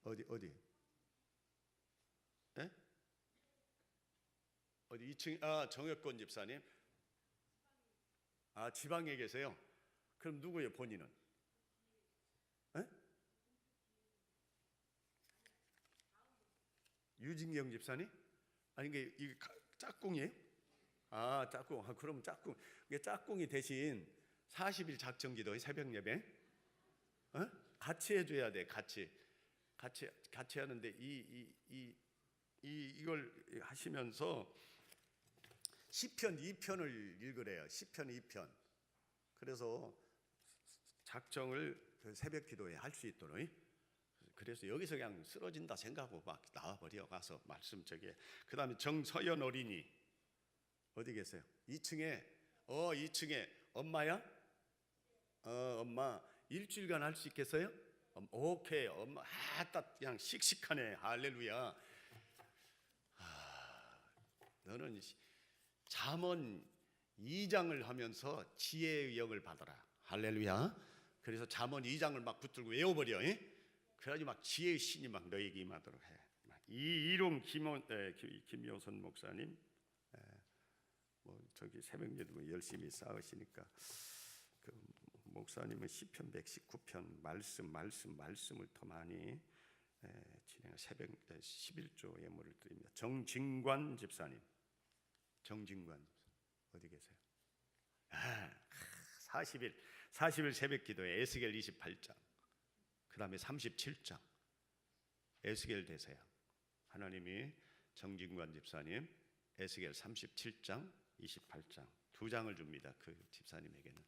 어디? 예? 어디 2층 정혁권 집사님 지방에 계세요? 그럼 누구예요 본인은? 에? 유진경 집사님? 아니 이게 짝꿍이에요? 짝꿍. 그럼 짝꿍. 이게 짝꿍이 대신 40일 작정기도 새벽 예배 같이 해줘야 돼. 같이 하는데 이걸 하시면서 시편 2편을 읽으래요. 시편 2편. 그래서 작정을 새벽 기도에 할 수 있도록. 그래서 여기서 그냥 쓰러진다 생각하고 막 나와버려 가서 말씀 저기에. 그 다음에 정서연 어린이 어디 계세요? 2층에 엄마야? 엄마 일주일간 할 수 있겠어요? 오케이. 엄마 딱 그냥 씩씩하네. 할렐루야. 너는 잠언 2장을 하면서 지혜의 영을 받아라. 할렐루야. 그래서 잠언 2장을 막 붙들고 외워버려. 그래가지고 막 지혜의 신이 막 너에게 임하도록 해. 이름 김효선 목사님 저기 새벽예도 열심히 쌓으시니까 그 목사님은 시편 119편 말씀을 더 많이 진행 새벽 11조 예물을 드립니다. 정진관 집사님 어디 계세요? 40일 새벽 기도에 에스겔 28장 그 다음에 37장 에스겔 되세요. 하나님이 정진관 집사님 에스겔 37장 28장 두 장을 줍니다. 그 집사님에게는.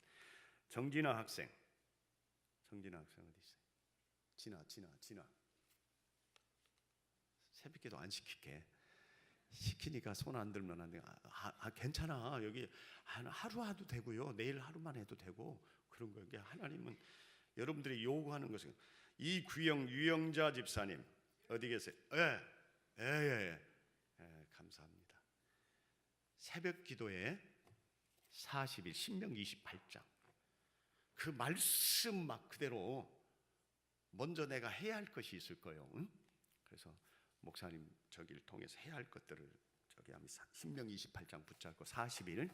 정진아 학생 어디 있어요? 진아 새벽기도 안 시키니까 손 안 들면 안 돼. 괜찮아. 여기 하루 해도 되고요. 내일 하루만 해도 되고 그런 거예요. 하나님은 여러분들이 요구하는 것은 이규영 유영자 집사님 어디 계세요? 예. 감사합니다. 새벽 기도에 40일 신명기 28장 그 말씀 막 그대로 먼저 내가 해야 할 것이 있을 거예요. 응? 그래서 목사님 저기를 통해서 해야 할 것들을 저기 하면 신명기 28장 붙잡고 40일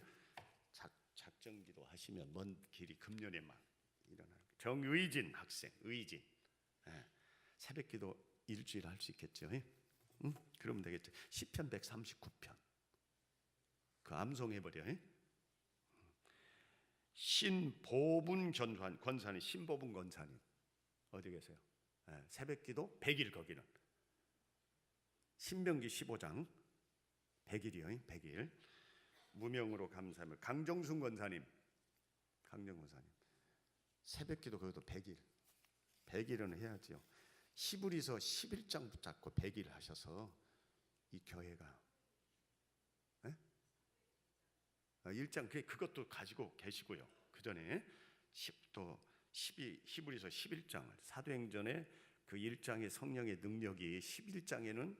작정기도 하시면 먼 길이 금년에 막 일어나는 거예요. 정의진 학생 의진 새벽기도 일주일 할 수 있겠죠? 응? 그러면 되겠죠. 시편 139편 그 암송해버려. 신보분 권사님 신보분 권사님 어디 계세요? 새벽기도 100일 거기는 신명기 15장 100일이요. 100일 무명으로 감사함을 강정순 권사님 새벽기도 그것도 100일은 해야지요. 히브리서 11장 붙잡고 100일 하셔서 이 교회가 1장 그것도 가지고 계시고요. 그 전에 또 히브리서 11장을 사도행전의 그 1장의 성령의 능력이 11장에는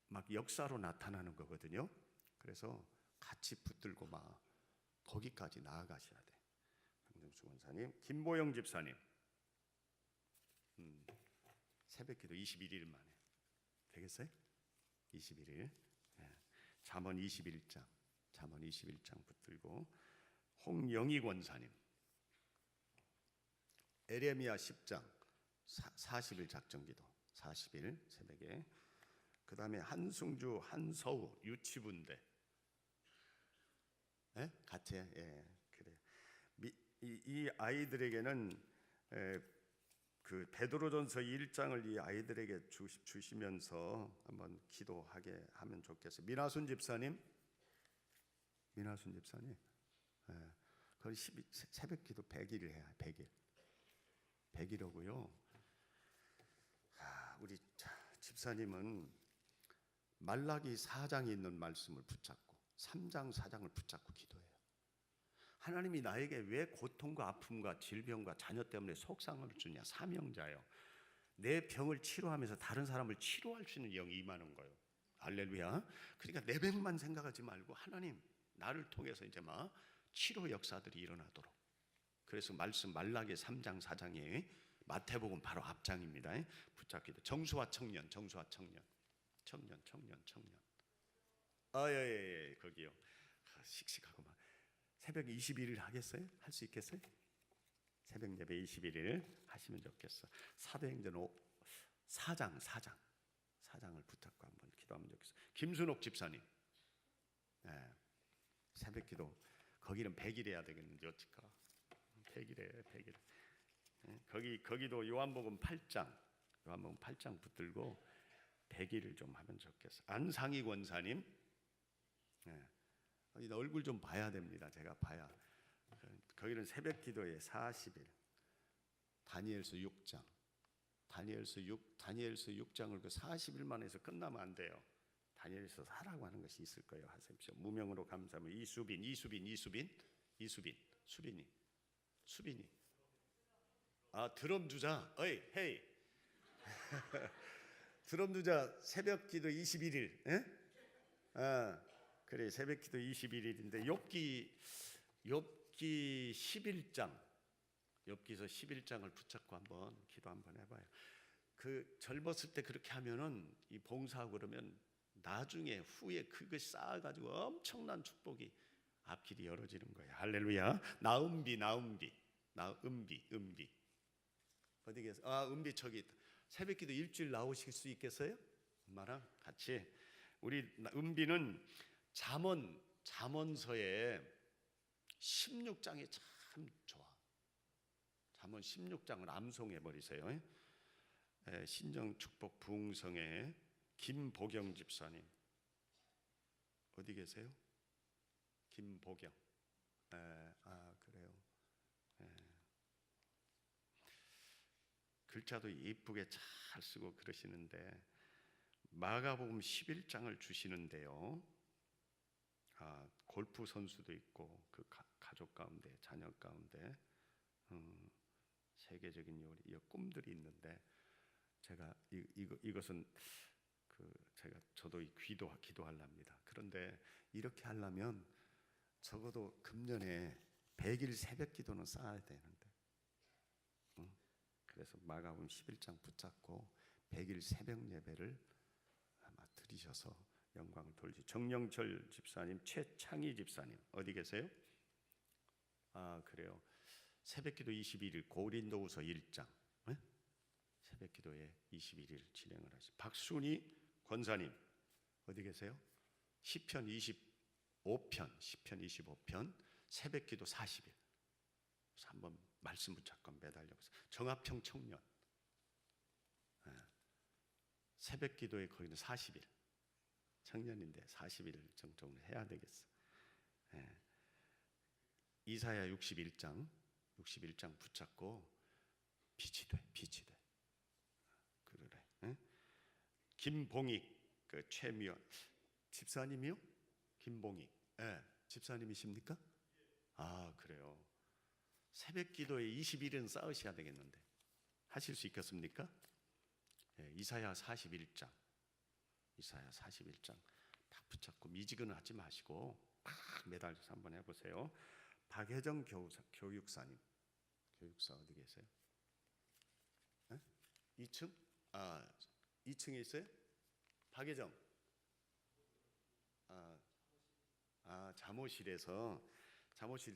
막 역사로 나타나는 거거든요. 그래서 같이 붙들고 막 거기까지 나아가셔야 돼. 강정수 권사님, 김보영 집사님, 새벽기도 21일 만에 되겠어요? 21일. 잠언 21장 붙들고 홍영희 권사님, 에레미야 10장 40일 작정기도 40일 새벽에. 그 다음에 한승주 한서우 유치부인데 같이 그래요. 이 아이들에게는 그 베드로전서 1장을 이 아이들에게 주시면서 한번 기도하게 하면 좋겠어요. 민하순 집사님 거의 새벽기도 100일 해야 100일이고요. 우리 집사님은 말라기 4장에 있는 말씀을 붙잡고 3장 4장을 붙잡고 기도해요. 하나님이 나에게 왜 고통과 아픔과 질병과 자녀 때문에 속상을 주냐? 사명자요. 내 병을 치료하면서 다른 사람을 치료할 수 있는 영이 임하는 거예요. 할렐루야. 그러니까 내 병만 생각하지 말고 하나님 나를 통해서 이제 막 치료 역사들이 일어나도록. 그래서 말씀 말라기 3장 4장에 마태복음 바로 앞장입니다. 붙잡기도 정수와 청년. 예. 거기요. 씩씩하고 막 새벽 21일 하겠어요? 할 수 있겠어요? 새벽 예배 21일 하시면 좋겠어. 사도행전 4장을 붙잡고 한번 기도하면 좋겠어. 김순옥 집사님, 새벽기도 거기는 100일 해야 되겠는데 어찌까? 100일. 거기도 요한복음 8장 붙들고 100일을 좀 하면 좋겠어. 안상희 권사님, 얼굴 좀 봐야 됩니다. 제가 봐야. 거기는 새벽기도에 40일. 다니엘서 6장을 그 40일만 해서 끝나면 안 돼요. 다니엘서 하라고 하는 것이 있을 거예요. 하십시오. 무명으로 감사하며 이수빈이 드럼 주자. 헤이. 드럼 주자 새벽기도 21일. 그래 새벽기도 21일인데 욥기 11장 욥기서 11장을 붙잡고 한번 기도 한번 해봐요. 그 젊었을 때 그렇게 하면은 이 봉사하고 그러면 나중에 후에 그것이 쌓아가지고 엄청난 축복이 앞길이 열어지는 거예요. 할렐루야. 나은비 어디 계세요? 은비 저기 있다. 새벽기도 일주일 나오실 수 있겠어요? 엄마랑 같이. 우리 은비는 잠언서에 16장이 참 좋아. 잠언 16장을 암송해 버리세요. 신정축복 부흥성의 김보경 집사님 어디 계세요? 김보경. 그래요. 글자도 예쁘게 잘 쓰고 그러시는데 마가복음 11장을 주시는데요. 골프 선수도 있고 그 가족 가운데 자녀 가운데 세계적인 요리, 이 꿈들이 있는데 제가 이것은 제가 저도 기도하랍니다. 그런데 이렇게 하려면 적어도 금년에 100일 새벽 기도는 쌓아야 되는데, 그래서 마가복음 11장 붙잡고 100일 새벽 예배를 아마 드리셔서 영광을 돌리시. 정영철 집사님, 최창희 집사님 어디 계세요? 아, 그래요. 새벽기도 21일 고린도후서 1장 새벽기도에 21일 진행을 하시. 박순희 권사님 어디 계세요? 시편 25편 새벽기도 40일. 그래서 한번 말씀 붙잡고 매달려서. 정합형 청년 새벽기도에 거기는 40일 청년인데 40일을 정정을 해야 되겠어. 이사야 61장 붙잡고 빛이 돼. 그러래. 김봉익 최미연 집사님이요? 김봉익. 집사님이십니까? 아, 그래요. 새벽기도에 20일은 쌓으셔야 되겠는데 하실 수 있겠습니까? 이사야 41장 딱 붙잡고 미지근은 하지 마시고 딱 매달려서 한번 해보세요. 박혜정 교육사님, 교육사 어디 계세요? 2층? 2층에 있어요? 박혜정. 잠옷실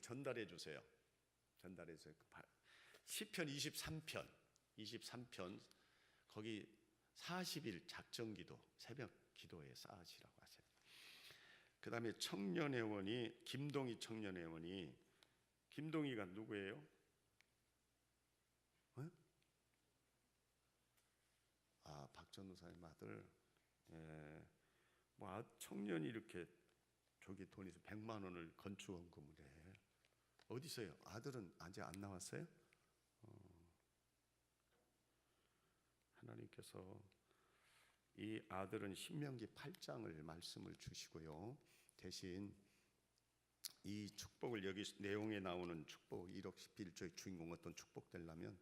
전달해 주세요. 시편 23편 거기 40일 작정기도 새벽 기도에 쌓으시라고 하세요. 그 다음에 청년회원이 김동희 청년회원이, 김동희가 누구예요? 박전우사님 아들. 청년이 이렇게 저기 돈이 100만 원을 건축원금을 해. 어디 있어요? 아들은 아직 안 나왔어요? 하나님께서 이 아들은 신명기 8장을 말씀을 주시고요. 대신 이 축복을, 여기 내용에 나오는 축복 1억 11조의 주인공 어떤 축복 되려면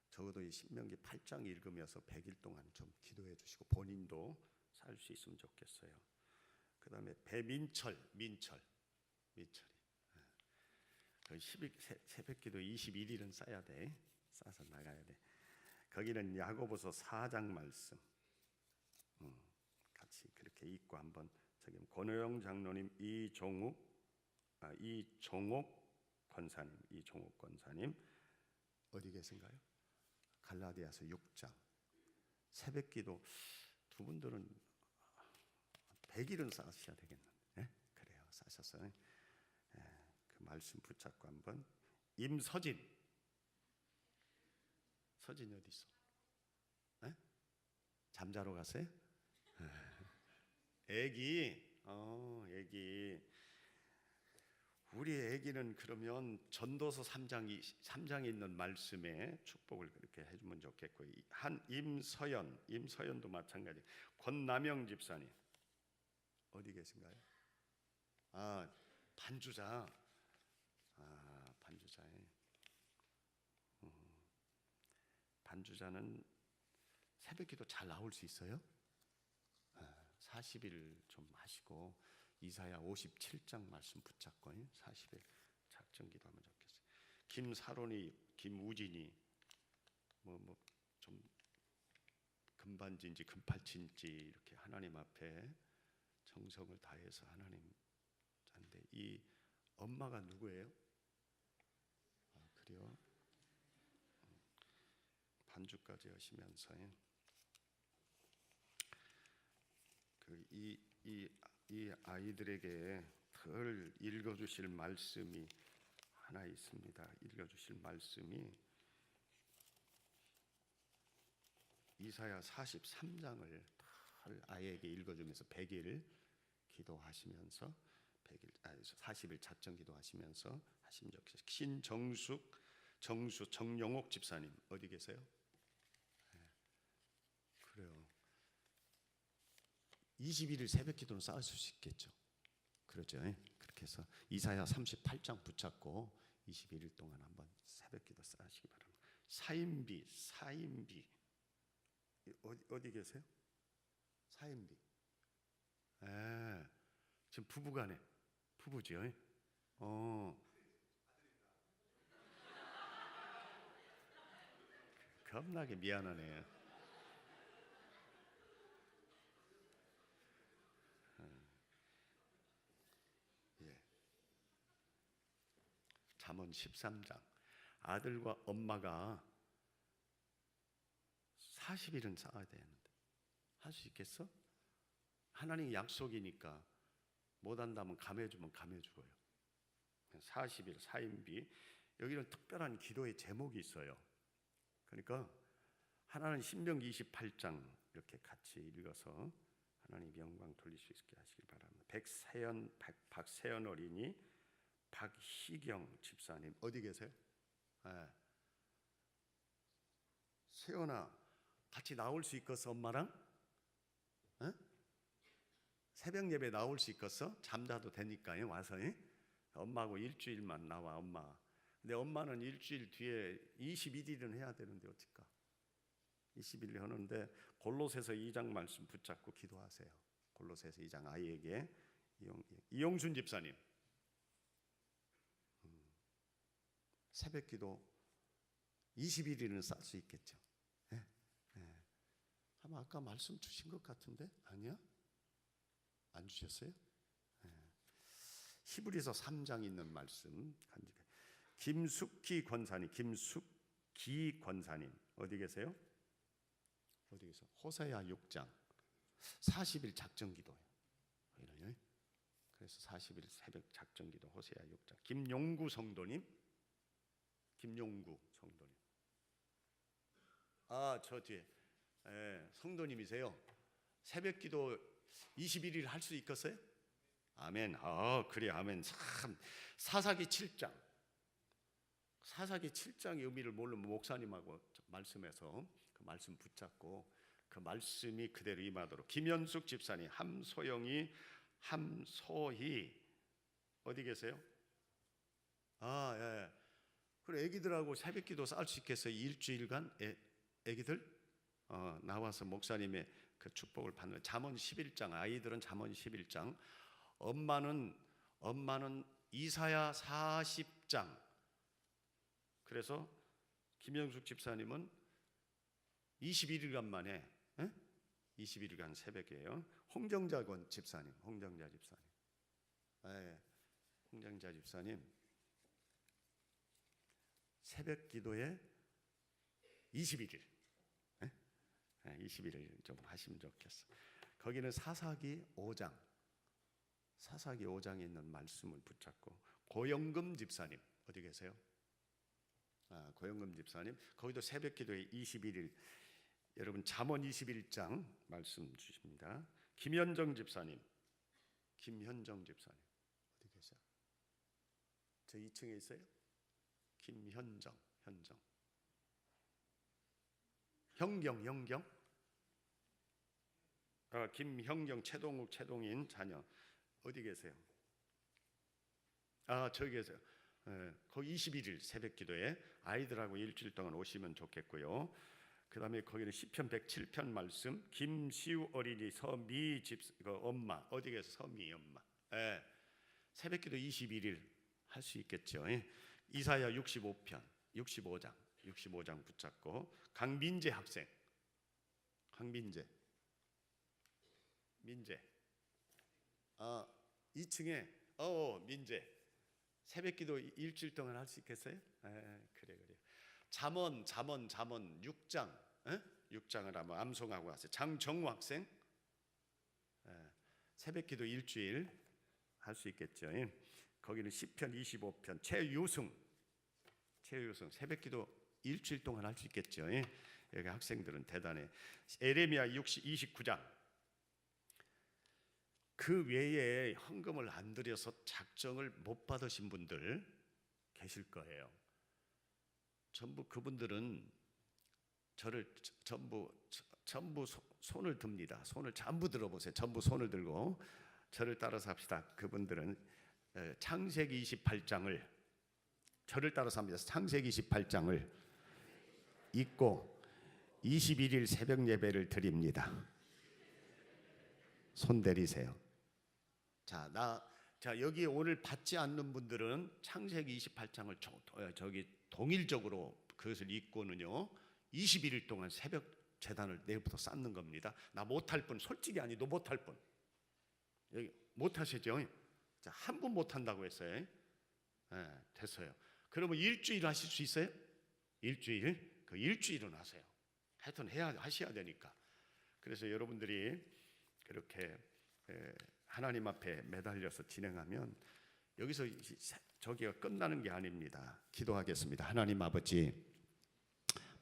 적어도 이 신명기 8장 읽으면서 100일 동안 좀 기도해 주시고 본인도 살 수 있으면 좋겠어요. 그 다음에 배민철이 새벽기도 21일은 쌓아야 돼. 쌓아서 나가야 돼. 거기는 야고보서 4장 말씀 같이 그렇게 읽고 한번. 저기 권호영 장로님, 이종옥 권사님 어디 계신가요? 갈라디아서 6장 새벽기도 두 분들은 100일은 쌓으셔야 되겠는데. 그래요. 쌓으셨어요. 그 말씀 붙잡고 한번. 임서진이 어디 있어? 잠자러 갔어요? 애기. 우리 애기는 그러면 전도서 3장에 있는 말씀에 축복을 그렇게 해주면 좋겠고, 임서연도 마찬가지. 권남영 집사님 어디 계신가요? 반주자. 반주자는 새벽기도 잘 나올 수 있어요? 40일 좀 하시고 이사야 57장 말씀 붙잡고 40일 작정기도 하면 좋겠어요. 김사론이, 김우진이 좀 금반지인지 금팔찌인지 이렇게 하나님 앞에 정성을 다해서 하나님 잔데. 이 엄마가 누구예요? 그래요? 반주까지 하시면서 이 아이들에게 덜 읽어주실 말씀이 하나 있습니다. 읽어주실 말씀이 이사야 43장을 덜 아이에게 읽어주면서 100일 기도하시면서 40일 작정 기도하시면서 하시면 좋겠어요. 정영옥 집사님 어디 계세요? 그래요. 21일 새벽 기도는 쌓으실 수 있겠죠. 그렇죠. 그렇게 해서 이사야 38장 붙잡고 21일 동안 한번 새벽 기도 쌓으시기 바랍니다. 사인비. 어디 계세요? 사인비. 예. 지금 부부간에 부부죠. 겁나게 미안하네요. 예. 잠언 13장. 아들과 엄마가 40일은 쌓아야 되는데 할 수 있겠어? 하나님 약속이니까 못한다면 감해주면 감해주고요. 40일 사인비. 여기는 특별한 기도의 제목이 있어요. 그러니까 하나는 신명기 28장 이렇게 같이 읽어서 하나님 영광 돌릴 수 있게 하시길 바랍니다. 박세연 어린이, 박희경 집사님 어디 계세요? 네. 세연아 같이 나올 수 있겠어 엄마랑? 네? 새벽 예배 나올 수 있겠어? 잠자도 되니까요 와서. 엄마하고 일주일만 나와 엄마. 근데 엄마는 일주일 뒤에 21일은 해야 되는데 어떡까? 21일 하는데 골로새서 2장 말씀 붙잡고 기도하세요. 골로새서 2장 아이에게. 이용순 집사님 새벽 기도 21일은 쌀 수 있겠죠? 네? 네. 아마 아까 말씀 주신 것 같은데 아니야? 안 주셨어요? 네. 히브리서 3장 있는 말씀. 김숙기 권사님 어디 계세요? 어디 계세요? 호세아 6장 40일 작정기도예요. 그래서 40일 새벽 작정기도 호세아 6장. 김용구 성도님. 저 뒤에 성도님이세요. 새벽기도 21일 할 수 있겠어요? 아멘. 그래 아멘. 참 사사기 7장의 의미를 모르면 목사님하고 말씀해서 그 말씀 붙잡고 그 말씀이 그대로 임하도록. 김현숙 집사님, 함소희 어디 계세요? 예. 그래 애기들하고 새벽기도 쌀 수 있겠어요? 일주일간 애기들 나와서 목사님의 그 축복을 받는. 잠언 11장. 아이들은 잠언 11장. 엄마는 이사야 40장. 그래서 김영숙 집사님은 21일간 만에 21일간 새벽이에요. 홍정자 집사님. 홍정자 집사님 새벽 기도에 21일 21일 좀 하시면 좋겠어. 거기는 사사기 5장에 있는 말씀을 붙잡고. 고영금 집사님 어디 계세요? 고영금 집사님 거기도 새벽 기도에 21일. 여러분 잠언 21장 말씀 주십니다. 김현정 집사님 어디 계세요? 저 2층에 있어요? 김현정 현경 김형경 최동인 자녀 어디 계세요? 저기 계세요. 거기 21일 새벽 기도에 아이들하고 일주일 동안 오시면 좋겠고요. 그 다음에 거기는 시편 107편 말씀. 김시우 어린이 서미 집 엄마 어디 계세요? 서미 엄마. 새벽 기도 21일 할 수 있겠죠. 이사야 65장 붙잡고. 강민재 학생 민재 2층에 민재 새벽기도 일주일 동안 할 수 있겠어요? 그래. 잠언 6장을 한번 암송하고 왔어요. 장정우 학생 새벽기도 일주일 할 수 있겠죠. 거기는 시편 25편. 최유승 새벽기도 일주일 동안 할 수 있겠죠. 여기 학생들은 대단해. 에레미야 29장. 그 외에 헌금을 안 드려서 작정을 못 받으신 분들 계실 거예요. 전부 그분들은 저를 전부 손을 듭니다. 손을 전부 들어보세요. 전부 손을 들고 저를 따라서 합시다. 그분들은 창세기 28장을 저를 따라서 합니다. 창세기 28장을 잊고 21일 새벽 예배를 드립니다. 손 내리세요. 자, 여기 오늘 받지 않는 분들은 창세기 28장을 저기 동일적으로 그것을 읽고는요 21일 동안 새벽 제단을 내일부터 쌓는 겁니다. 나 못할 분, 솔직히 아니도 못할 분 여기 못하시죠? 자, 한 분 못한다고 했어요. 됐어요. 그러면 일주일 하실 수 있어요? 일주일? 그 일주일은 하세요. 하여튼 하셔야 되니까. 그래서 여러분들이 그렇게 하나님 앞에 매달려서 진행하면 여기서 저기가 끝나는 게 아닙니다. 기도하겠습니다. 하나님 아버지,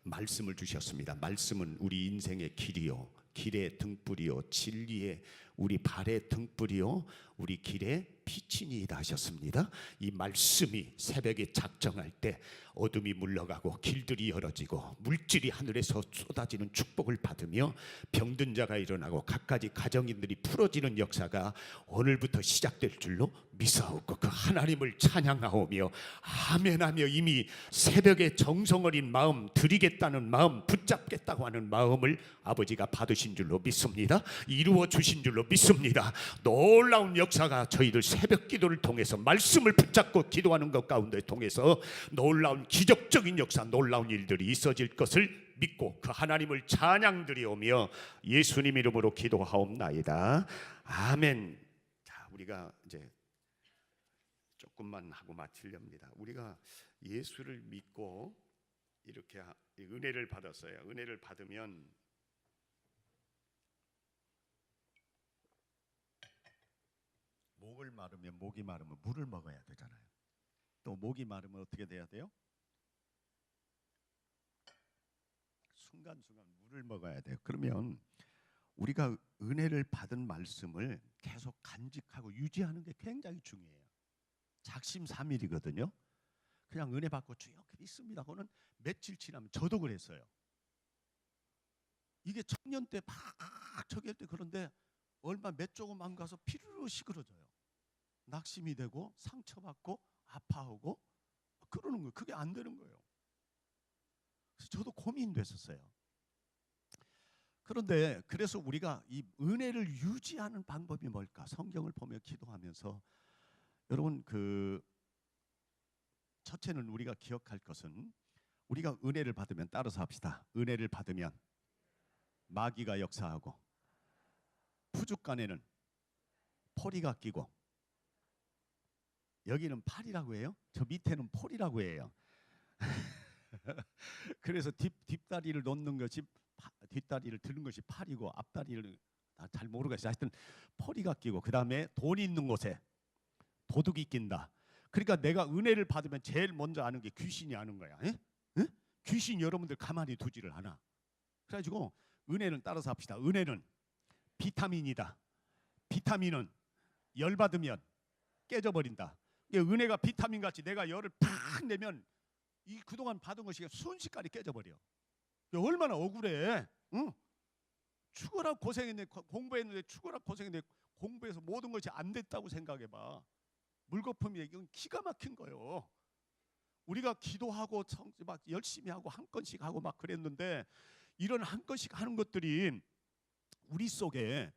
말씀을 주셨습니다. 말씀은 우리 인생의 길이요, 길의 등불이요, 진리의 우리 발의 등불이요, 우리 길의 빛이니이다 하셨습니다. 이 말씀이 새벽에 작정할 때 어둠이 물러가고 길들이 열어지고 물질이 하늘에서 쏟아지는 축복을 받으며 병든 자가 일어나고 갖가지 가정인들이 풀어지는 역사가 오늘부터 시작될 줄로 믿사옵고 그 하나님을 찬양하오며 아멘하며 이미 새벽에 정성 어린 마음, 드리겠다는 마음, 붙잡겠다고 하는 마음을 아버지가 받으신 줄로 믿습니다. 이루어 주신 줄로 믿습니다. 놀라운 역사가 저희들 새벽 기도를 통해서 말씀을 붙잡고 기도하는 것 가운데 통해서 놀라운 기적적인 역사, 놀라운 일들이 있어질 것을 믿고 그 하나님을 찬양드리오며 예수님 이름으로 기도하옵나이다. 아멘. 자, 우리가 이제 조금만 하고 마치렵니다. 우리가 예수를 믿고 이렇게 은혜를 받았어요. 은혜를 받으면 목이 마르면 물을 먹어야 되잖아요. 또 목이 마르면 어떻게 돼야 돼요? 순간순간 물을 먹어야 돼요. 그러면 우리가 은혜를 받은 말씀을 계속 간직하고 유지하는 게 굉장히 중요해요. 작심삼일이거든요. 그냥 은혜 받고 쭉 믿습니다. 그거는 며칠 지나면 저도 그랬어요. 이게 청년 때 막 저기 할 때 그런데 얼마 몇 조금 안 가서 피르르 시끄러져요. 낙심이 되고 상처받고 아파하고 그러는 거예요. 그게 안 되는 거예요. 그래서 저도 고민됐었어요. 그런데 그래서 우리가 이 은혜를 유지하는 방법이 뭘까? 성경을 보며 기도하면서 여러분 첫째는 우리가 기억할 것은 우리가 은혜를 받으면 따라서 합시다. 은혜를 받으면 마귀가 역사하고 푸죽간에는 포리가 끼고 여기는 팔이라고 해요. 저 밑에는 폴이라고 해요. 그래서 뒷다리를 놓는 것이 뒷다리를 드는 것이 팔이고 앞다리를 잘 모르겠어요. 하여튼 포리가 끼고 그 다음에 돈이 있는 곳에 도둑이 낀다. 그러니까 내가 은혜를 받으면 제일 먼저 아는 게 귀신이 아는 거야. 에? 귀신 여러분들 가만히 두지를 않아. 그래가지고 은혜는 따라서 합시다. 은혜는 비타민이다. 비타민은 열 받으면 깨져버린다. 은혜가 비타민 같이 내가 열을 팍 내면 이 그동안 받은 것이 순식간에 깨져버려. 얼마나 억울해. 응? 죽어라 고생했네. 공부했는데 죽어라 고생했는데 공부해서 모든 것이 안 됐다고 생각해봐. 물거품이 이건 기가 막힌 거예요. 우리가 기도하고 막 열심히 하고 한 건씩 하고 막 그랬는데 이런 한 건씩 하는 것들이 우리 속에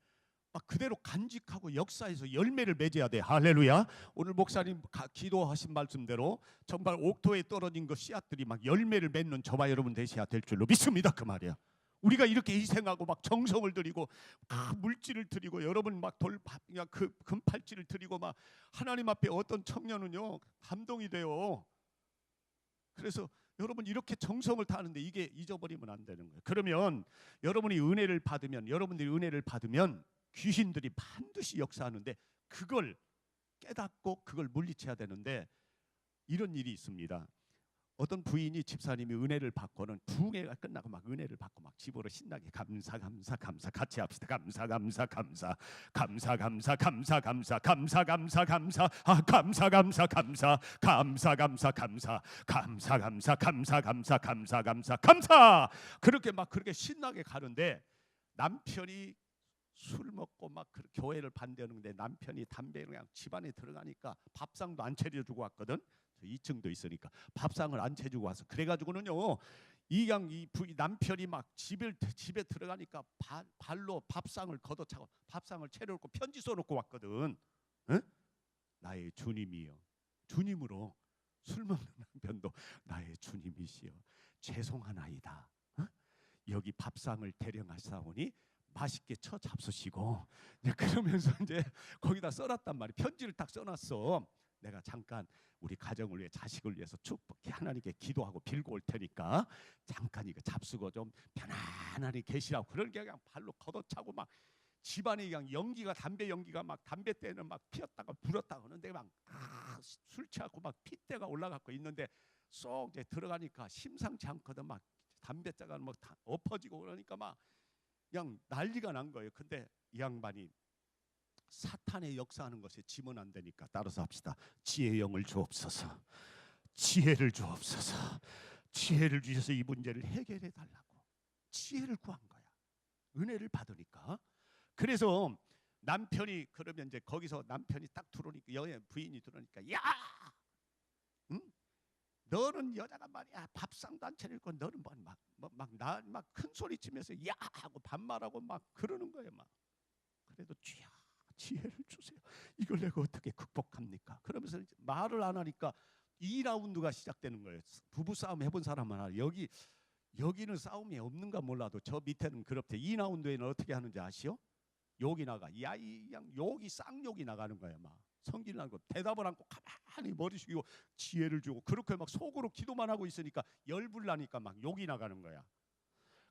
막 그대로 간직하고 역사에서 열매를 맺어야 돼. 할렐루야. 오늘 목사님 기도하신 말씀대로 정말 옥토에 떨어진 그 씨앗들이 막 열매를 맺는 저와 여러분 되셔야 될 줄로 믿습니다. 그 말이야. 우리가 이렇게 희생하고 막 정성을 들이고 막 물질을 드리고 여러분 막 그 금팔찌를 드리고 막 하나님 앞에 어떤 청년은요 감동이 돼요. 그래서 여러분 이렇게 정성을 다하는데 이게 잊어버리면 안 되는 거예요. 그러면 여러분들이 은혜를 받으면 귀신들이 반드시 역사하는데 그걸 깨닫고 그걸 물리쳐야 되는데 이런 일이 있습니다. 어떤 부인이 집사님이 은혜를 받고는 부흥회가 끝나고 막 은혜를 받고 막 집으로 신나게 감사 같이 합시다. 감사 그렇게 막 그렇게 신나게 가는데 남편이 술 먹고 막 교회를 반대하는데 남편이 담배 그냥 집안에 들어가니까 밥상도 안 차려주고 왔거든. 2층도 있으니까 밥상을 안 채주고 와서 그래가지고는요 이 남편이 막 집에 들어가니까 발로 밥상을 걷어차고 밥상을 차려놓고 편지 써놓고 왔거든. 에? 나의 주님이여, 주님으로 술 먹는 남편도 나의 주님이시여 죄송하나이다. 여기 밥상을 대령하사오니 맛있게 쳐 잡수시고, 그러면서 이제 거기다 써놨단 말이야. 편지를 딱 써놨어. 내가 잠깐 우리 가정을 위해, 자식을 위해서 축복해 하나님께 기도하고 빌고 올 테니까 잠깐 이거 잡수고 좀 편안하게 계시라고. 그런 게 그냥 발로 걷어차고 막 집안에 그냥 연기가, 담배 연기가 막, 담배 때는 막 피었다가 불었다가 하는데 막 술 취하고 막 핏대가 올라가고 있는데 쏙 이제 들어가니까 심상치 않거든. 막 담배자가 막 다 엎어지고 그러니까 막 그냥 난리가 난 거예요. 근데 이 양반이 사탄의 역사하는 것에 지면 안 되니까 따라서 합시다. 지혜의 영을 주옵소서. 지혜를 주옵소서. 지혜를 주셔서 이 문제를 해결해 달라고 지혜를 구한 거야. 은혜를 받으니까. 그래서 남편이, 그러면 이제 거기서 남편이 딱 들어오니까, 여의 부인이 들어오니까, 야, 응? 너는 여자가 말이야 밥상도 안 차리고 너는 막 큰 소리 치면서 야 하고 반말하고 막 그러는 거예요. 막 그래도 주여 지혜를 주세요. 이걸 내가 어떻게 극복합니까? 그러면서 말을 안 하니까 2라운드가 시작되는 거예요. 부부 싸움 해본 사람은 알아. 여기는 싸움이 없는가 몰라도 저 밑에는 그렇대. 2라운드에는 어떻게 하는지 아시오? 욕이 나가. 야이 양 욕이 쌍욕이 나가는 거야. 막 성질 나고 대답을 않고 가만히 머리 숙이고 지혜를 주고, 그렇게 막 속으로 기도만 하고 있으니까 열불 나니까 막 욕이 나가는 거야.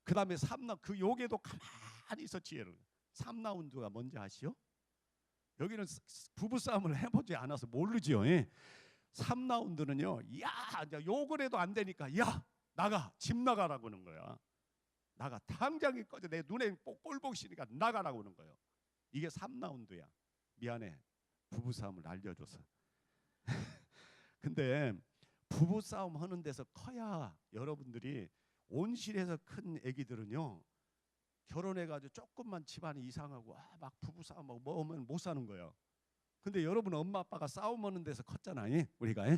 그 다음에 3라운드, 그 욕에도 가만히 있어 지혜를. 3라운드가 뭔지 아시오? 여기는 부부 싸움을 해보지 않아서 모르지요. 3라운드는요, 야 이제 욕을 해도 안 되니까 야 나가, 집 나가라고 하는 거야. 나가, 당장에 꺼져, 내 눈에 꼴보기 싫으니까 나가라고 하는 거예요. 이게 3라운드야. 미안해, 부부싸움을 알려줘서. 근데 부부싸움 하는 데서 커야, 여러분들이 온실에서 큰 애기들은요 결혼해가지고 조금만 집안이 이상하고 막 부부싸움하고 뭐 하면 못 사는 거예요. 근데 여러분 엄마 아빠가 싸움하는 데서 컸잖아요 우리가.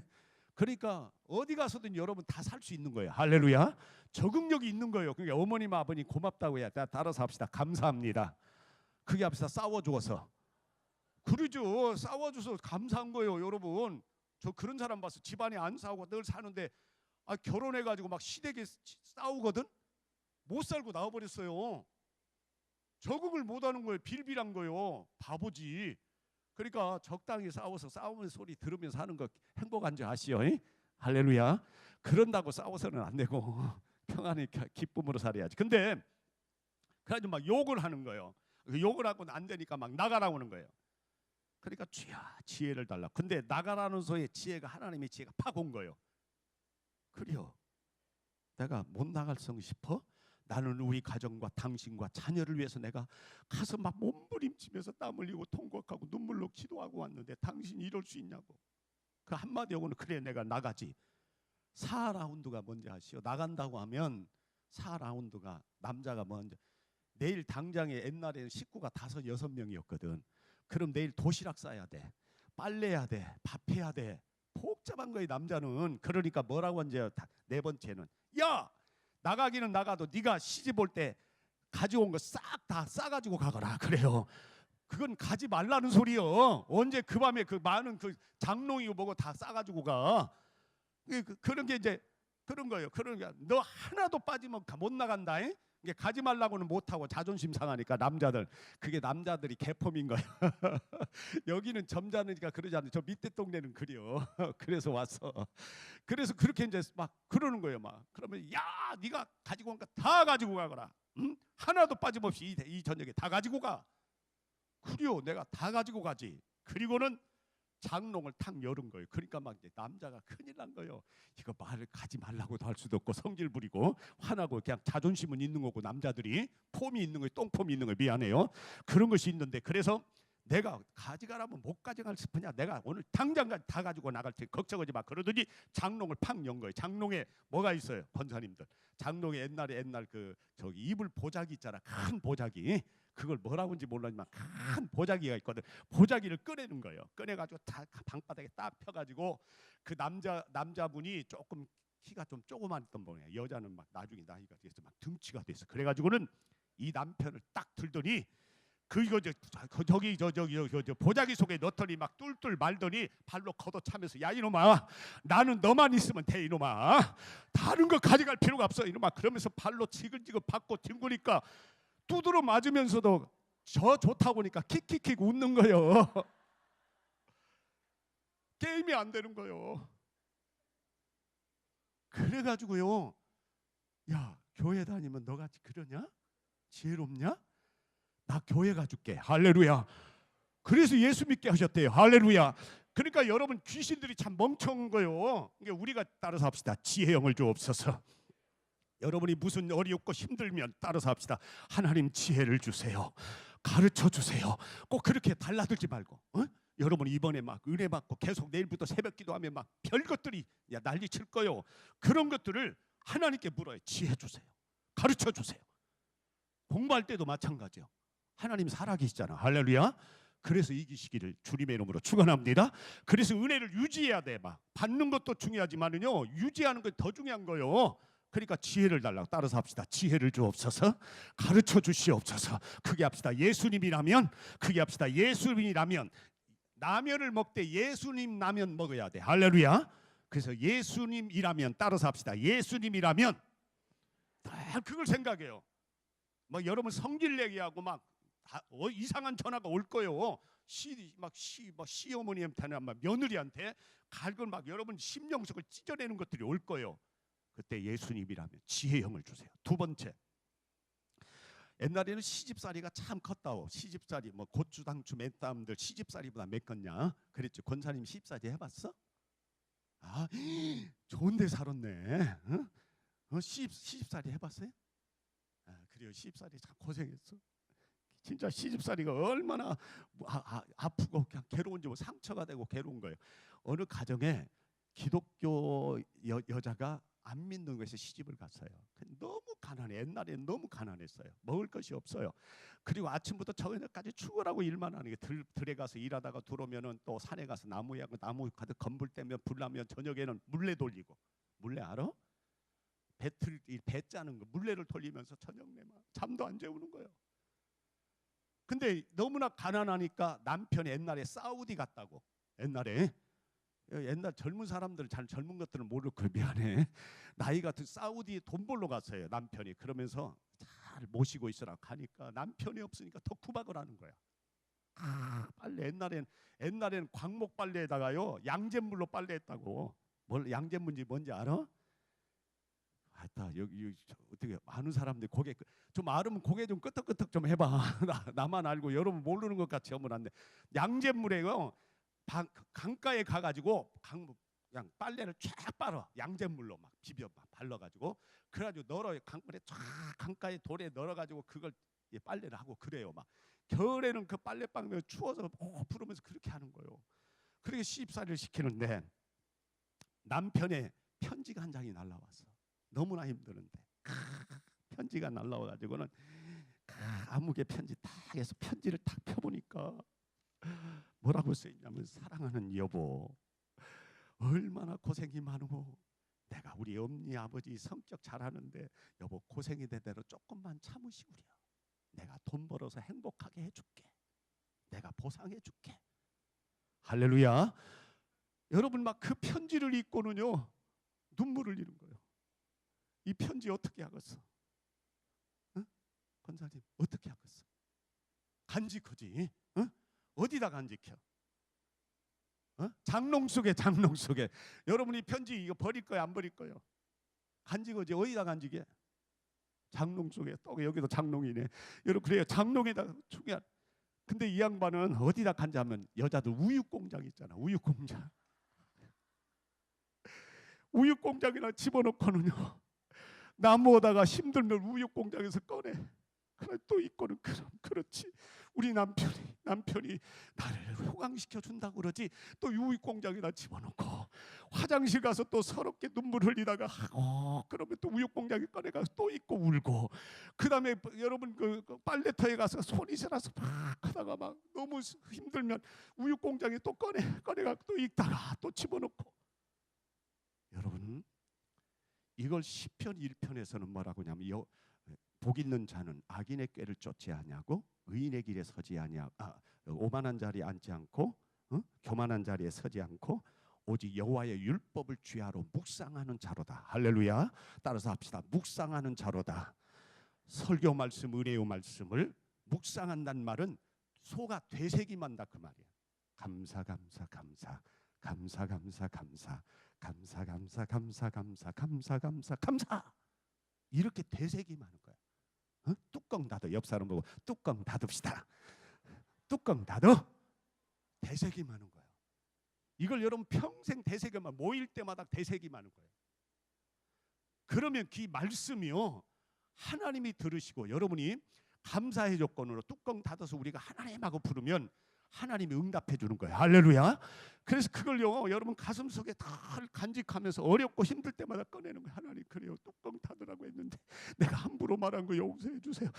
그러니까 어디 가서든 여러분 다 살 수 있는 거예요. 할렐루야. 적응력이 있는 거예요. 그러니까 어머님 아버님 고맙다고 해야 돼. 따라서 합시다. 감사합니다. 그게 합시다. 싸워줘서. 그러죠. 싸워줘서 감사한 거예요. 여러분 저 그런 사람 봤어. 집안이 안 싸우고 늘 사는데 결혼해가지고 막 시댁에 싸우거든. 못 살고 나와버렸어요. 적응을 못하는 거예요. 빌빌한 거예요. 바보지. 그러니까 적당히 싸워서 싸우는 소리 들으면서 하는 거 행복한 줄 아시오? 할렐루야. 그런다고 싸워서는 안 되고 평안히 기쁨으로 살아야지. 근데 그래가지고 막 욕을 하는 거예요. 욕을 하고는 안 되니까 막 나가라고 하는 거예요. 그러니까 주여 지혜를 달라. 근데 나가라는 소리에 지혜가, 하나님의 지혜가 팍 온 거예요. 그래요. 내가 못 나갈 성 싶어? 나는 우리 가정과 당신과 자녀를 위해서 내가 가서 막 몸부림치면서 땀 흘리고 통곡하고 눈물로 기도하고 왔는데 당신이 이럴 수 있냐고. 그 한마디 하고는 그래 내가 나가지. 4라운드가 뭔지 아시오? 나간다고 하면 4라운드가 남자가 먼저, 내일 당장에 옛날에는 식구가 5, 6명이었거든. 그럼 내일 도시락 싸야 돼, 빨래해야 돼, 밥해야 돼. 복잡한 거예요 남자는. 그러니까 뭐라고 하는지, 네 번째는 야 나가기는 나가도 네가 시집 올 때 가지고 온 거 싹 다 싸가지고 가거라 그래요. 그건 가지 말라는 소리요. 언제 그 밤에 그 많은 그 장롱이고 뭐고 다 싸가지고 가. 그런 게 이제 그런 거예요. 그러니까 너 하나도 빠지면 못 나간다. 이게 가지 말라고는 못하고 자존심 상하니까 남자들, 그게 남자들이 개폼인 거야. 여기는 점잖으니까 그러지 않는데 저 밑에 동네는 그래요. 그래서 왔어. 그래서 그렇게 이제 막 그러는 거예요. 막 그러면 야 네가 가지고 온 거 다 가지고 가거라. 응? 하나도 빠짐없이 이 저녁에 다 가지고 가. 그래요. 내가 다 가지고 가지. 그리고는 장롱을 탁 열은 거예요. 그러니까 막 이제 남자가 큰일 난 거예요. 이거 말을 가지 말라고도 할 수도 없고 성질 부리고 화나고 그냥 자존심은 있는 거고, 남자들이 폼이 있는 거예요. 똥폼이 있는 거예요. 미안해요. 그런 것이 있는데, 그래서 내가 가져가라면 못 가져갈 싶으냐, 내가 오늘 당장 다 가지고 나갈 테니 걱정하지 마. 그러더니 장롱을 팍 연 거예요. 장롱에 뭐가 있어요 권사님들? 장롱에 옛날 그 저기 이불 보자기 있잖아. 큰 보자기. 그걸 뭐라고 하는지 몰랐지만 큰 보자기가 있거든. 보자기를 꺼내는 거예요. 꺼내가지고 다 방바닥에 딱 펴가지고 그 남자분이 조금 키가 좀 조그만했던 모양이야. 여자는 막 나중에 나이가 돼서 막 등치가 돼서 그래가지고는 이 남편을 딱 들더니 저기 보자기 속에 넣더니 막 뚫뚫 말더니 발로 걷어차면서 야 이놈아 나는 너만 있으면 돼 이놈아 다른 거 가져갈 필요가 없어 이놈아 그러면서 발로 지글지글 받고 뒹구니까 두드러 맞으면서도 저 좋다고 보니까 킥킥킥 웃는 거예요. 게임이 안 되는 거예요. 그래가지고요 야 교회 다니면 너같이 그러냐? 지혜롭냐? 나 교회 가줄게. 할렐루야. 그래서 예수 믿게 하셨대요. 할렐루야. 그러니까 여러분 귀신들이 참 멍청한 거요. 그러니까 우리가 따라서 합시다. 지혜 영을 주옵소서. 여러분이 무슨 어렵고 힘들면 따라서 합시다. 하나님 지혜를 주세요. 가르쳐 주세요. 꼭 그렇게 달라들지 말고. 여러분 이번에 막 은혜 받고 계속 내일부터 새벽 기도하면 막 별것들이 난리 칠 거요. 그런 것들을 하나님께 물어요. 지혜 주세요. 가르쳐 주세요. 공부할 때도 마찬가지요. 하나님 살아계시잖아. 할렐루야. 그래서 이기시기를 주님의 이름으로 축원합니다. 그래서 은혜를 유지해야 돼. 막 받는 것도 중요하지만은요 유지하는 게 더 중요한 거요. 그러니까 지혜를 달라고 따라서 합시다. 지혜를 주옵소서. 가르쳐 주시옵소서. 크게 합시다. 예수님이라면 크게 합시다. 예수님이라면 라면을 먹되 예수님 라면 먹어야 돼. 할렐루야. 그래서 예수님이라면 따라서 합시다. 예수님이라면 딱 그걸 생각해요. 막 여러분 성질 내기하고 막 이상한 전화가 올 거예요. 시어머니한테나 막 며느리한테 갈걸 막 여러분 심령속을 찢어내는 것들이 올 거예요. 그때 예수님이라면 지혜형을 주세요. 두 번째, 옛날에는 시집살이가 참 컸다고. 시집살이 뭐 고추당추 맨땀들 시집살이보다 몇 컸냐 그랬지. 권사님 시집살이 해봤어? 아 좋은데 살았네. 시집살이 해봤어요? 그래요. 시집살이 참 고생했어. 진짜 시집살이가 얼마나 아프고 그냥 괴로운지 상처가 되고 괴로운 거예요. 어느 가정에 기독교 여자가 안 믿는 것에 시집을 갔어요. 너무 가난해. 옛날에 너무 가난했어요. 먹을 것이 없어요. 그리고 아침부터 저녁까지 출근하고 일만 하는 게 들에 가서 일하다가 들어오면은 또 산에 가서 나무 가득 건불 떼면 불 나면 저녁에는 물레 돌리고. 물레 알아? 배 짜는 거 물레를 돌리면서 저녁 내만 잠도 안 재우는 거예요. 근데 너무나 가난하니까 남편이 옛날에 사우디 갔다고. 옛날 젊은 사람들 잘 젊은 것들은 모르고 미안해. 나이가 든 사우디에 돈 벌러 갔어요. 남편이. 그러면서 잘 모시고 있으라고 하니까 남편이 없으니까 더 구박을 하는 거야. 빨래 옛날에는 광목 빨래에다가요 양잿물로 빨래했다고. 양잿물인지 뭔지 알아? 하여튼 여기 어떻게 많은 사람들이 고개 좀 알으면 고개 좀 끄덕끄덕 좀 해봐. 나만 알고 여러분 모르는 것 같이 하면 안 돼. 양잿물에요 강가에 가가지고 그냥 빨래를 쫙 빨아. 양잿물로 막 비벼 막 발라가지고 그래가지고 널어요. 강물에 쫙 강가에 돌에 널어가지고 그걸 빨래를 하고 그래요. 막 겨울에는 그 빨래방에 추워서 부르면서 그렇게 하는 거예요. 그렇게 시집살이를 시키는데 남편의 편지가 한 장이 날라왔어. 너무나 힘드는데 편지가 날라와가지고는 아무개 편지 딱 해서 편지를 딱 펴보니까 뭐라고 써있냐면 사랑하는 여보 얼마나 고생이 많고 내가 우리 엄니 아버지 성격 잘하는데 여보 고생이 되대로 조금만 참으시구려. 내가 돈 벌어서 행복하게 해줄게. 내가 보상해줄게. 할렐루야. 여러분 막 그 편지를 읽고는요 눈물을 흘리는 거예요. 이 편지 어떻게 하겠어? 권사님 어떻게 하겠어? 간직하지. 어디다 간직혀? 장롱 속에 여러분이 편지 이거 버릴 거야 안 버릴 거요? 간직하지. 어디다 간직해? 장롱 속에. 또 여기도 장롱이네. 여러분 그래요. 장롱에다 중요한. 근데 이 양반은 어디다 간직하면 여자들 우유공장 있잖아. 우유공장이나 집어넣고는요 나무 오다가 힘들면 우유공장에서 꺼내. 그래 또 있고는 그렇지. 우리 남편이 나를 호강시켜 준다고 그러지. 또 우유공장에다 집어넣고 화장실 가서 또 서럽게 눈물 흘리다가 그러면 또 우유공장에 꺼내가서 또 있고 울고. 그다음에 여러분 그 빨래터에 가서 손이 시려서 막 하다가 막 너무 힘들면 우유공장에 또 꺼내가 또 있다가 또 집어넣고. 여러분 이걸 시편 1편에서는 뭐라고 하냐면 복 있는 자는 악인의 꾀를 쫓지 아니하고 의인의 길에 서지 아니하고 오만한 자리에 앉지 않고 교만한 자리에 서지 않고 오직 여호와의 율법을 주야로 묵상하는 자로다. 할렐루야. 따라서 합시다. 묵상하는 자로다. 설교 말씀, 은혜의 말씀을 묵상한다는 말은 소가 되새김한다 그 말이에요. 감사 감사 감사 감사 감사 감사 감사 감사 감사 감사 감사 감사 감사 이렇게 되새김하는 거야. 뚜껑 닫아. 옆 사람 보고 뚜껑 닫읍시다. 뚜껑 닫어. 되새김하는 거야. 이걸 여러분 평생 되새김만 모일 때마다 되새김하는 거예요. 그러면 그 말씀이요 하나님이 들으시고 여러분이 감사의 조건으로 뚜껑 닫아서 우리가 하나님하고 부르면 하나님이 응답해 주는 거예요. 할렐루야. 그래서 그걸요 여러분 가슴속에 다 간직하면서 어렵고 힘들 때마다 꺼내는 거예요. 하나님 그래요 뚜껑 닫으라고 했는데 내가 함부로 말한 거 용서해 주세요.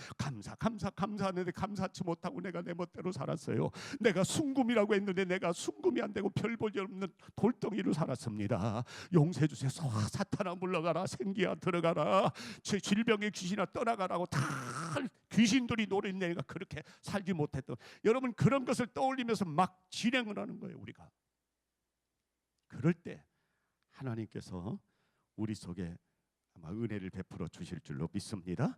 감사하는데 감사치 못하고 내가 내 멋대로 살았어요. 내가 순금이라고 했는데 내가 순금이 안 되고 별 볼일 없는 돌덩이로 살았습니다. 용서해 주세요. 사탄아 물러가라. 생기야 들어가라. 제 질병의 귀신아 떠나가라고 다 귀신들이 노린 내가 그렇게 살지 못했던 여러분 그런 것을 떠올리면서 막 진행을 하는 거예요. 우리가 그럴 때 하나님께서 우리 속에 아마 은혜를 베풀어 주실 줄로 믿습니다.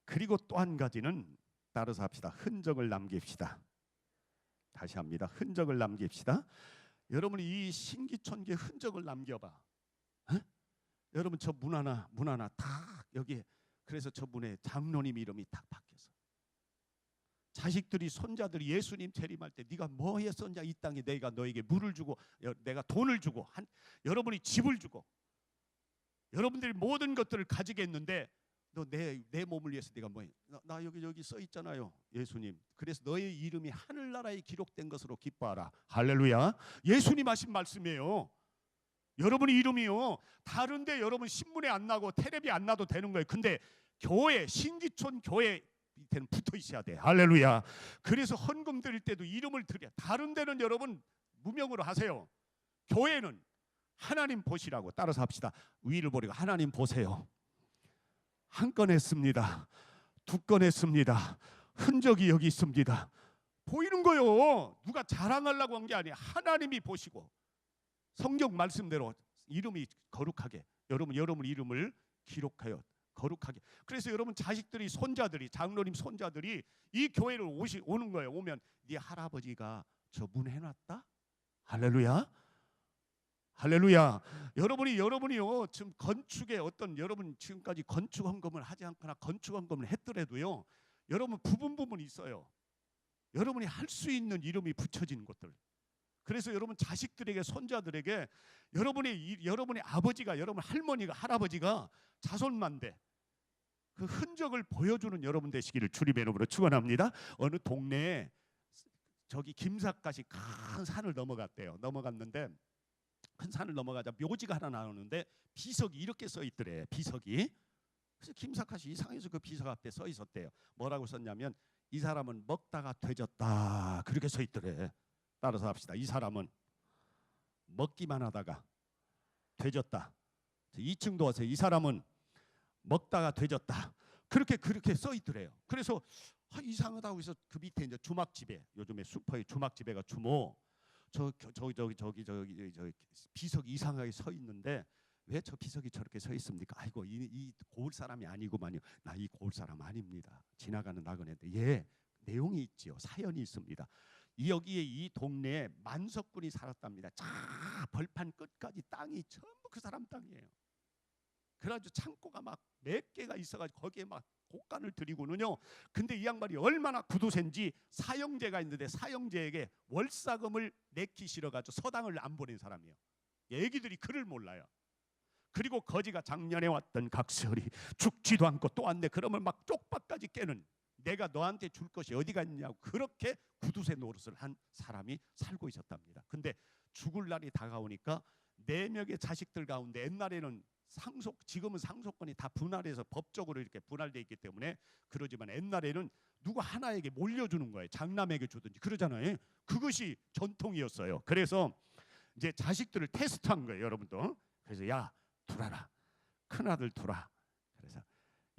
그리고 또 한 가지는 따라서 합시다. 흔적을 남깁시다. 다시 합니다. 흔적을 남깁시다. 여러분 이 신기천기의 흔적을 남겨봐. 여러분 저 문 하나 딱 여기에 그래서 저분의 장로님 이름이 딱 바뀌어서 자식들이 손자들이 예수님 재림할 때 네가 뭐 했었냐 이 땅에 내가 너에게 물을 주고 내가 돈을 주고 여러분이 집을 주고 여러분들이 모든 것들을 가지겠는데 너 내 몸을 위해서 네가 뭐 나 여기 써 있잖아요. 예수님. 그래서 너의 이름이 하늘나라에 기록된 것으로 기뻐하라. 할렐루야. 예수님 하신 말씀이에요. 여러분의 이름이요 다른데 여러분 신문에 안 나고 텔레비 안 나도 되는 거예요. 근데 교회 신기촌 교회 밑에는 붙어 있어야 돼. 할렐루야. 그래서 헌금 드릴 때도 이름을 드려. 다른 데는 여러분 무명으로 하세요. 교회는 하나님 보시라고. 따라서 합시다. 위를 보리고 하나님 보세요. 한 건 했습니다. 두 건 했습니다. 흔적이 여기 있습니다. 보이는 거요. 누가 자랑하려고 한 게 아니야. 하나님이 보시고 성경 말씀대로 이름이 거룩하게 여러분 이름을 기록하여 거룩하게. 그래서 여러분 자식들이 손자들이 장로님 손자들이 이 교회를 오는 거예요. 오면 네 할아버지가 저 문 해놨다. 할렐루야. 할렐루야. 여러분이요 지금 건축에 어떤 여러분 지금까지 건축 헌금을 하지 않거나 건축 헌금을 했더라도요 여러분 부분이 있어요. 여러분이 할 수 있는 이름이 붙여진 곳들. 그래서 여러분 자식들에게 손자들에게 여러분의 아버지가 여러분 할머니가 할아버지가 자손만대 그 흔적을 보여주는 여러분 되시기를 주님의 이름으로 축원합니다. 어느 동네에 저기 김삿갓이 큰 산을 넘어갔대요. 넘어갔는데 큰 산을 넘어가자 묘지가 하나 나오는데 비석이 이렇게 써 있더래. 비석이. 그래서 김삿갓이 이상해서 그 비석 앞에 써 있었대요. 뭐라고 썼냐면 이 사람은 먹다가 되졌다. 그렇게 써 있더래. 따라서 합시다. 이 사람은 먹기만 하다가 되졌다. 2층도 와서 이 사람은 먹다가 되졌다. 그렇게 써 있더래요. 그래서 이상하다고 해서 그 밑에 이제 주막집에 요즘에 슈퍼에 주막집에가 주모 저기 비석이 이상하게 서 있는데 왜 저 비석이 저렇게 서 있습니까? 아이고 이 고을 사람이 아니구만요. 나 이 고을 사람 아닙니다. 지나가는 나그네인데 예 내용이 있지요. 사연이 있습니다. 여기에 이 동네에 만석군이 살았답니다. 자 벌판 끝까지 땅이 전부 그 사람 땅이에요. 그래가지고 창고가 막 몇 개가 있어가지고 거기에 막 곡간을 들이고는요. 근데 이 양반이 얼마나 구두쇠인지 사형제가 있는데 사형제에게 월사금을 내키 싫어가지고 서당을 안 보낸 사람이에요. 애기들이 글을 몰라요. 그리고 거지가 작년에 왔던 각설이 죽지도 않고 또 왔네. 그러면 막 쪽박까지 깨는 내가 너한테 줄 것이 어디가 있냐고 그렇게 구두쇠 노릇을 한 사람이 살고 있었답니다. 근데 죽을 날이 다가오니까 4명의 자식들 가운데 옛날에는 지금은 상속권이 다 분할해서 법적으로 이렇게 분할돼 있기 때문에 그러지만 옛날에는 누구 하나에게 몰려주는 거예요. 장남에게 주든지 그러잖아요. 그것이 전통이었어요. 그래서 이제 자식들을 테스트한 거예요, 여러분도. 그래서 야, 두라라. 큰아들 두라. 그래서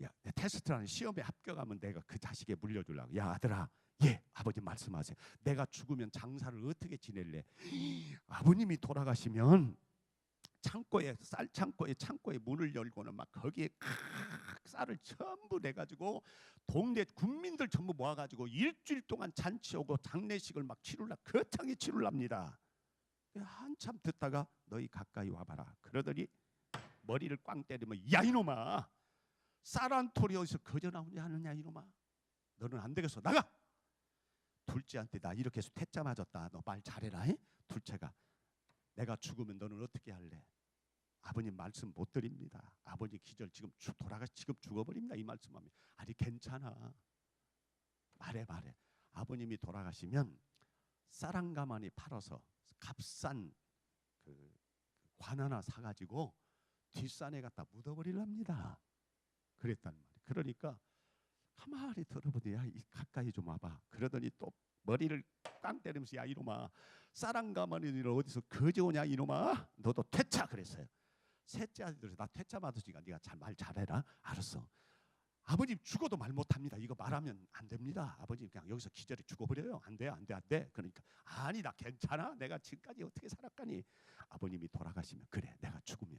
야, 테스트라는 시험에 합격하면 내가 그 자식에 물려주려고. 야 아들아, 예 아버지 말씀하세요. 내가 죽으면 장사를 어떻게 지낼래? 아버님이 돌아가시면 창고에 창고에 문을 열고는 막 거기에 쌀을 전부 내 가지고 동네 국민들 전부 모아 가지고 일주일 동안 잔치하고 장례식을 막 치르려 거창히 치르랍니다. 한참 듣다가 너희 가까이 와봐라. 그러더니 머리를 꽝 때리면 야 이놈아, 쌀 한 톨이 어디서 거저 나오냐 하느냐 이놈아. 너는 안 되겠어 나가. 둘째한테 나 이렇게 해서 퇴짜 맞았다. 너 말 잘해라. 해? 둘째가 내가 죽으면 너는 어떻게 할래? 아버님 말씀 못 드립니다. 아버지 기절 지금 지금 죽어버립니다. 이 말씀하면 아니 괜찮아. 말해. 아버님이 돌아가시면 쌀 한 가마니 팔아서 값싼 그 관 하나 사가지고 뒷산에 갖다 묻어버리랍니다. 그랬단 말이에요. 그러니까 가만히 들어보니 야 가까이 좀 와봐. 그러더니 또 머리를 깡 때리면서 야 이놈아, 쌀 한 가마니를 어디서 거저 오냐 이놈아. 너도 퇴짜 그랬어요. 셋째 아들이 나 퇴짜 맞으니까 네가 말 잘해라. 알았어. 아버님 죽어도 말 못합니다. 이거 말하면 안 됩니다. 아버님 그냥 여기서 기절해 죽어버려요. 안 돼. 그러니까 아니 나 괜찮아. 내가 지금까지 어떻게 살았까니. 아버님이 돌아가시면 그래 내가 죽으면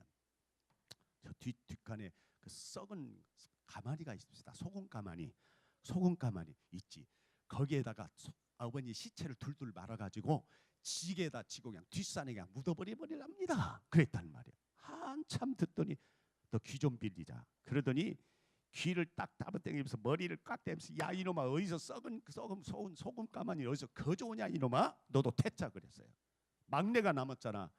저 뒷간에 그 썩은 가마니가 있습니다. 소금 가마니 있지. 거기에다가 아버님 시체를 둘둘 말아가지고 지게에다 지고 그냥 뒷산에 그냥 묻어버리랍니다. 그랬단 말이야. 한참 듣더니 너 귀 좀 빌리자. 그러더니 귀를 딱 따버당기면서 머리를 꽉 대면서 야 이놈아 어디서 썩은 소금 가마니 어디서 거저 오냐 이놈아. 너도 퇴짜 그랬어요. 막내가 남았잖아.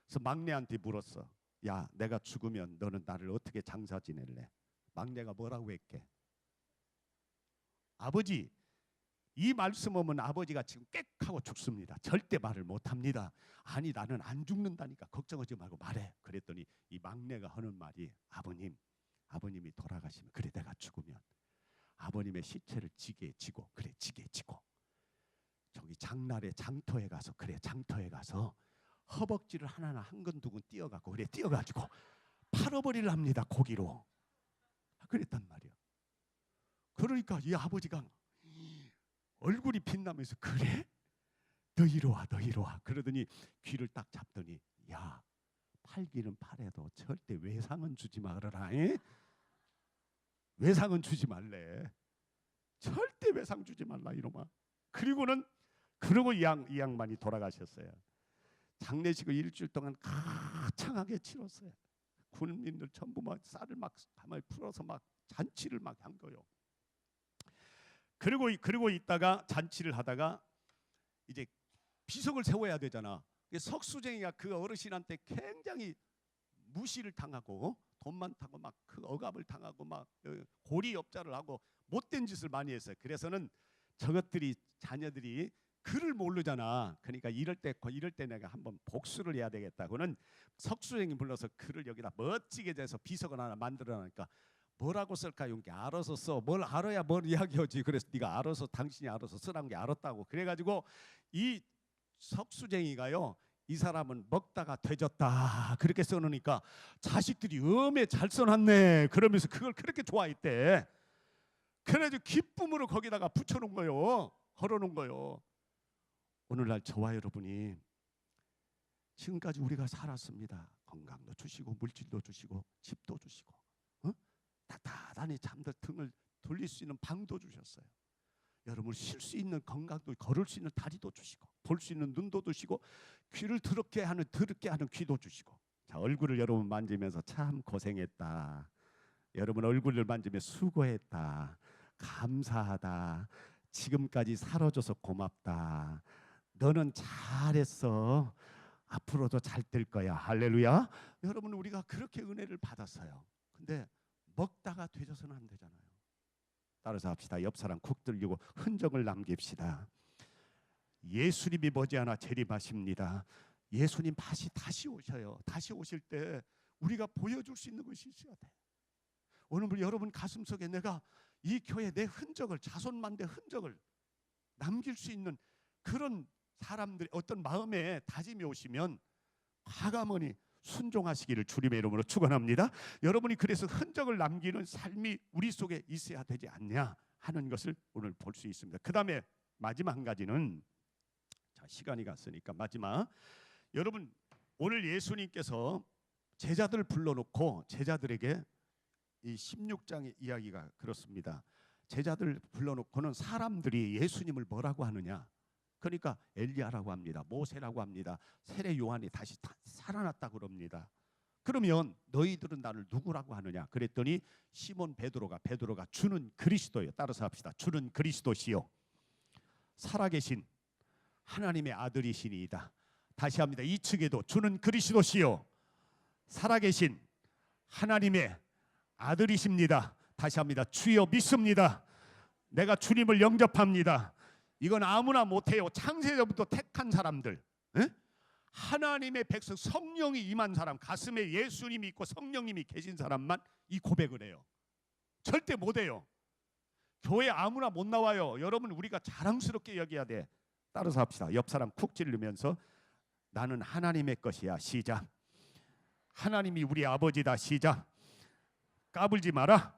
그래서 막내한테 물었어. 야 내가 죽으면 너는 나를 어떻게 장사 지낼래? 막내가 뭐라고 했게? 아버지 이 말씀 오면 아버지가 지금 꽥하고 죽습니다. 절대 말을 못합니다. 아니 나는 안 죽는다니까 걱정하지 말고 말해. 그랬더니 이 막내가 하는 말이 아버님이 돌아가시면 그래 내가 죽으면 아버님의 시체를 지게에 지고 그래 지게에 지고 저기 장날에 장터에 가서 허벅지를 하나하나 한근두근 띄어가고 그래 띄어가지고 팔아버리랍니다. 고기로. 그랬단 말이야. 그러니까 이 아버지가 얼굴이 빛나면서 그래? 너 이리 와. 그러더니 귀를 딱 잡더니 야 팔기는 팔해도 절대 외상은 주지 말아라. 에? 외상은 주지 말래. 절대 외상 주지 말라 이놈아. 그러고 이 양반이 돌아가셨어요. 장례식을 일주일 동안 거창하게 치렀어요. 군민들 전부 막 쌀을 막 가만히 풀어서 막 잔치를 막 한 거요. 그리고 있다가 잔치를 하다가 이제 비석을 세워야 되잖아. 석수쟁이가 그 어르신한테 굉장히 무시를 당하고 돈 많다고 막 그 억압을 당하고 막 고리업자를 하고 못된 짓을 많이 했어요. 그래서는 저것들이 자녀들이 글을 모르잖아. 그러니까 이럴 때 내가 한번 복수를 해야 되겠다고는 석수쟁이 불러서 글을 여기다 멋지게 돼서 비석을 하나 만들어놓으니까 뭐라고 쓸까요? 이게 알아서 써. 뭘 알아야 뭘 이야기하지. 그래서 네가 당신이 알아서 쓰라는 게 알았다고. 그래가지고 이 석수쟁이가요. 이 사람은 먹다가 되졌다. 그렇게 써놓으니까 자식들이 잘 써놨네. 그러면서 그걸 그렇게 좋아했대. 그래가지고 기쁨으로 거기다가 붙여놓은 거요. 걸어놓은 거요. 오늘날 저와 여러분이 지금까지 우리가 살았습니다. 건강도 주시고 물질도 주시고 집도 주시고 따뜻하니 등을 돌릴 수 있는 방도 주셨어요. 여러분 쉴 수 있는 건강도 걸을 수 있는 다리도 주시고 볼 수 있는 눈도 주시고 귀를 더럽게 하는 귀도 주시고 자 얼굴을 여러분 만지면서 참 고생했다. 여러분 얼굴을 만지며 수고했다. 감사하다. 지금까지 살아줘서 고맙다. 너는 잘했어. 앞으로도 잘 될 거야. 할렐루야. 여러분 우리가 그렇게 은혜를 받았어요. 근데 먹다가 되져서는 안 되잖아요. 따라서 합시다. 옆 사람 쿡 들리고 흔적을 남깁시다. 예수님이 머지않아 재림하십니다. 예수님 다시 오셔요. 다시 오실 때 우리가 보여줄 수 있는 것이 있어야 돼. 오늘 여러분 가슴속에 내가 이 교회 내 흔적을 자손만대 흔적을 남길 수 있는 그런 사람들이 어떤 마음에 다짐이 오시면 과감하니 순종하시기를 주님의 이름으로 축원합니다. 여러분이 그래서 흔적을 남기는 삶이 우리 속에 있어야 되지 않냐 하는 것을 오늘 볼 수 있습니다. 그 다음에 마지막 한 가지는, 자, 시간이 갔으니까 마지막, 여러분 오늘 예수님께서 제자들을 불러놓고 제자들에게 이 16장의 이야기가 그렇습니다. 제자들 불러놓고는 사람들이 예수님을 뭐라고 하느냐, 그러니까 엘리야라고 합니다. 모세라고 합니다. 세례 요한이 다시 살아났다고 그럽니다. 그러면 너희들은 나를 누구라고 하느냐 그랬더니 시몬 베드로가 주는 그리스도요, 따라서 합시다. 주는 그리스도시요 살아계신 하나님의 아들이시니이다. 다시 합니다. 이 측에도 주는 그리스도시요 살아계신 하나님의 아들이십니다. 다시 합니다. 주여 믿습니다. 내가 주님을 영접합니다. 이건 아무나 못해요. 창세전부터 택한 사람들, 하나님의 백성, 성령이 임한 사람, 가슴에 예수님이 있고 성령님이 계신 사람만 이 고백을 해요. 절대 못해요. 교회 아무나 못 나와요. 여러분 우리가 자랑스럽게 여겨야 돼. 따라서 합시다. 옆 사람 쿡 찌르면서 나는 하나님의 것이야. 시작. 하나님이 우리 아버지다. 시작. 까불지 마라.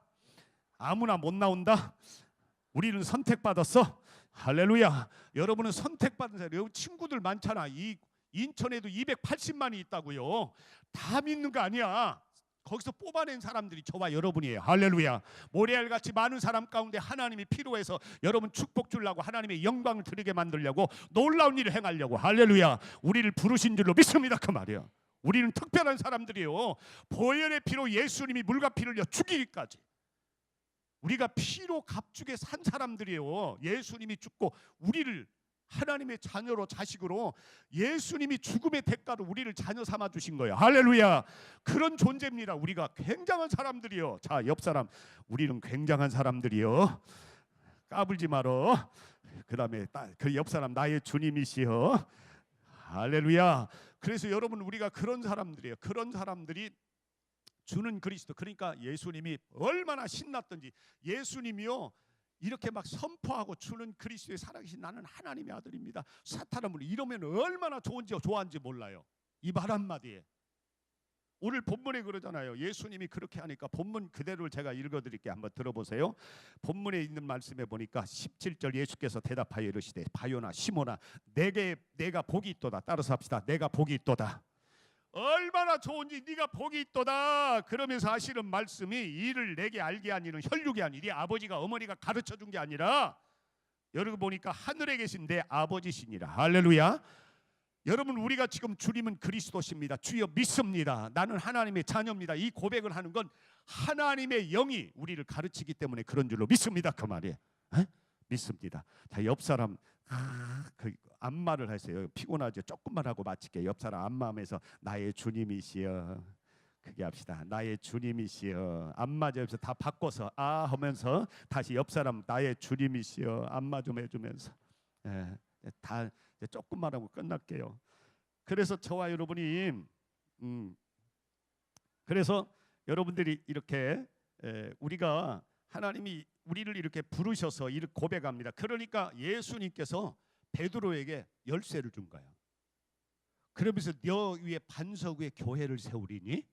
아무나 못 나온다. 우리는 선택받았어. 할렐루야. 여러분은 선택받은 사람. 여러분 친구들 많잖아. 이 인천에도 280만이 있다고요. 다 믿는 거 아니야. 거기서 뽑아낸 사람들이 저와 여러분이에요. 할렐루야. 모래알같이 많은 사람 가운데 하나님이 필요해서 여러분 축복 주려고, 하나님의 영광을 드리게 만들려고, 놀라운 일을 행하려고, 할렐루야, 우리를 부르신 줄로 믿습니다. 그 말이야. 우리는 특별한 사람들이에요. 보혈의 피로 예수님이 물과 피를 흘려 죽이기까지 우리가 피로 값주게 산 사람들이에요. 예수님이 죽고 우리를 하나님의 자녀로, 자식으로, 예수님이 죽음의 대가로 우리를 자녀 삼아 주신 거예요. 할렐루야. 그런 존재입니다. 우리가 굉장한 사람들이요. 자, 옆 사람, 우리는 굉장한 사람들이요. 까불지 말어. 그 다음에 그 옆 사람, 나의 주님이시여. 할렐루야. 그래서 여러분 우리가 그런 사람들이에요. 그런 사람들이 주는 그리스도, 그러니까 예수님이 얼마나 신났던지, 예수님이요 이렇게 막 선포하고 주는 그리스도의 살아계신 나는 하나님의 아들입니다. 사탄은 이러면 얼마나 좋아하는지 몰라요. 이 말 한마디에. 오늘 본문에 그러잖아요. 예수님이 그렇게 하니까 본문 그대로를 제가 읽어드릴게요. 한번 들어보세요. 본문에 있는 말씀에 보니까 17절 예수께서 대답하여 이르시되 바요나 시몬아 내가 복이 있도다. 따라서 합시다. 내가 복이 있도다. 얼마나 좋은지 네가 복이 있도다. 그러면서 하시는 말씀이 이를 내게 알게 하니는 혈육이 아니, 네 아버지가 어머니가 가르쳐준 게 아니라 여러분 보니까 하늘에 계신 내 아버지시니라. 할렐루야. 여러분 우리가 지금 주님은 그리스도십니다. 주여 믿습니다. 나는 하나님의 자녀입니다. 이 고백을 하는 건 하나님의 영이 우리를 가르치기 때문에 그런 줄로 믿습니다. 그 말이에요. 믿습니다. 자, 옆 사람 그 안마를 하세요. 피곤하죠. 조금만 하고 마칠게요. 옆 사람 안마하면서 나의 주님이시여. 그게 합시다. 나의 주님이시여. 안마 좀 다 바꿔서 아 하면서 다시 옆 사람 나의 주님이시여 안마 좀 해주면서 다 조금만 하고 끝날게요. 그래서 저와 여러분이 그래서 여러분들이 이렇게 우리가 하나님이 우리를 이렇게 부르셔서 이렇게 고백합니다. 그러니까 예수님께서 베드로에게 열쇠를 준 거야. 그러면서 너 위에 반석 위에 교회를 세우리니,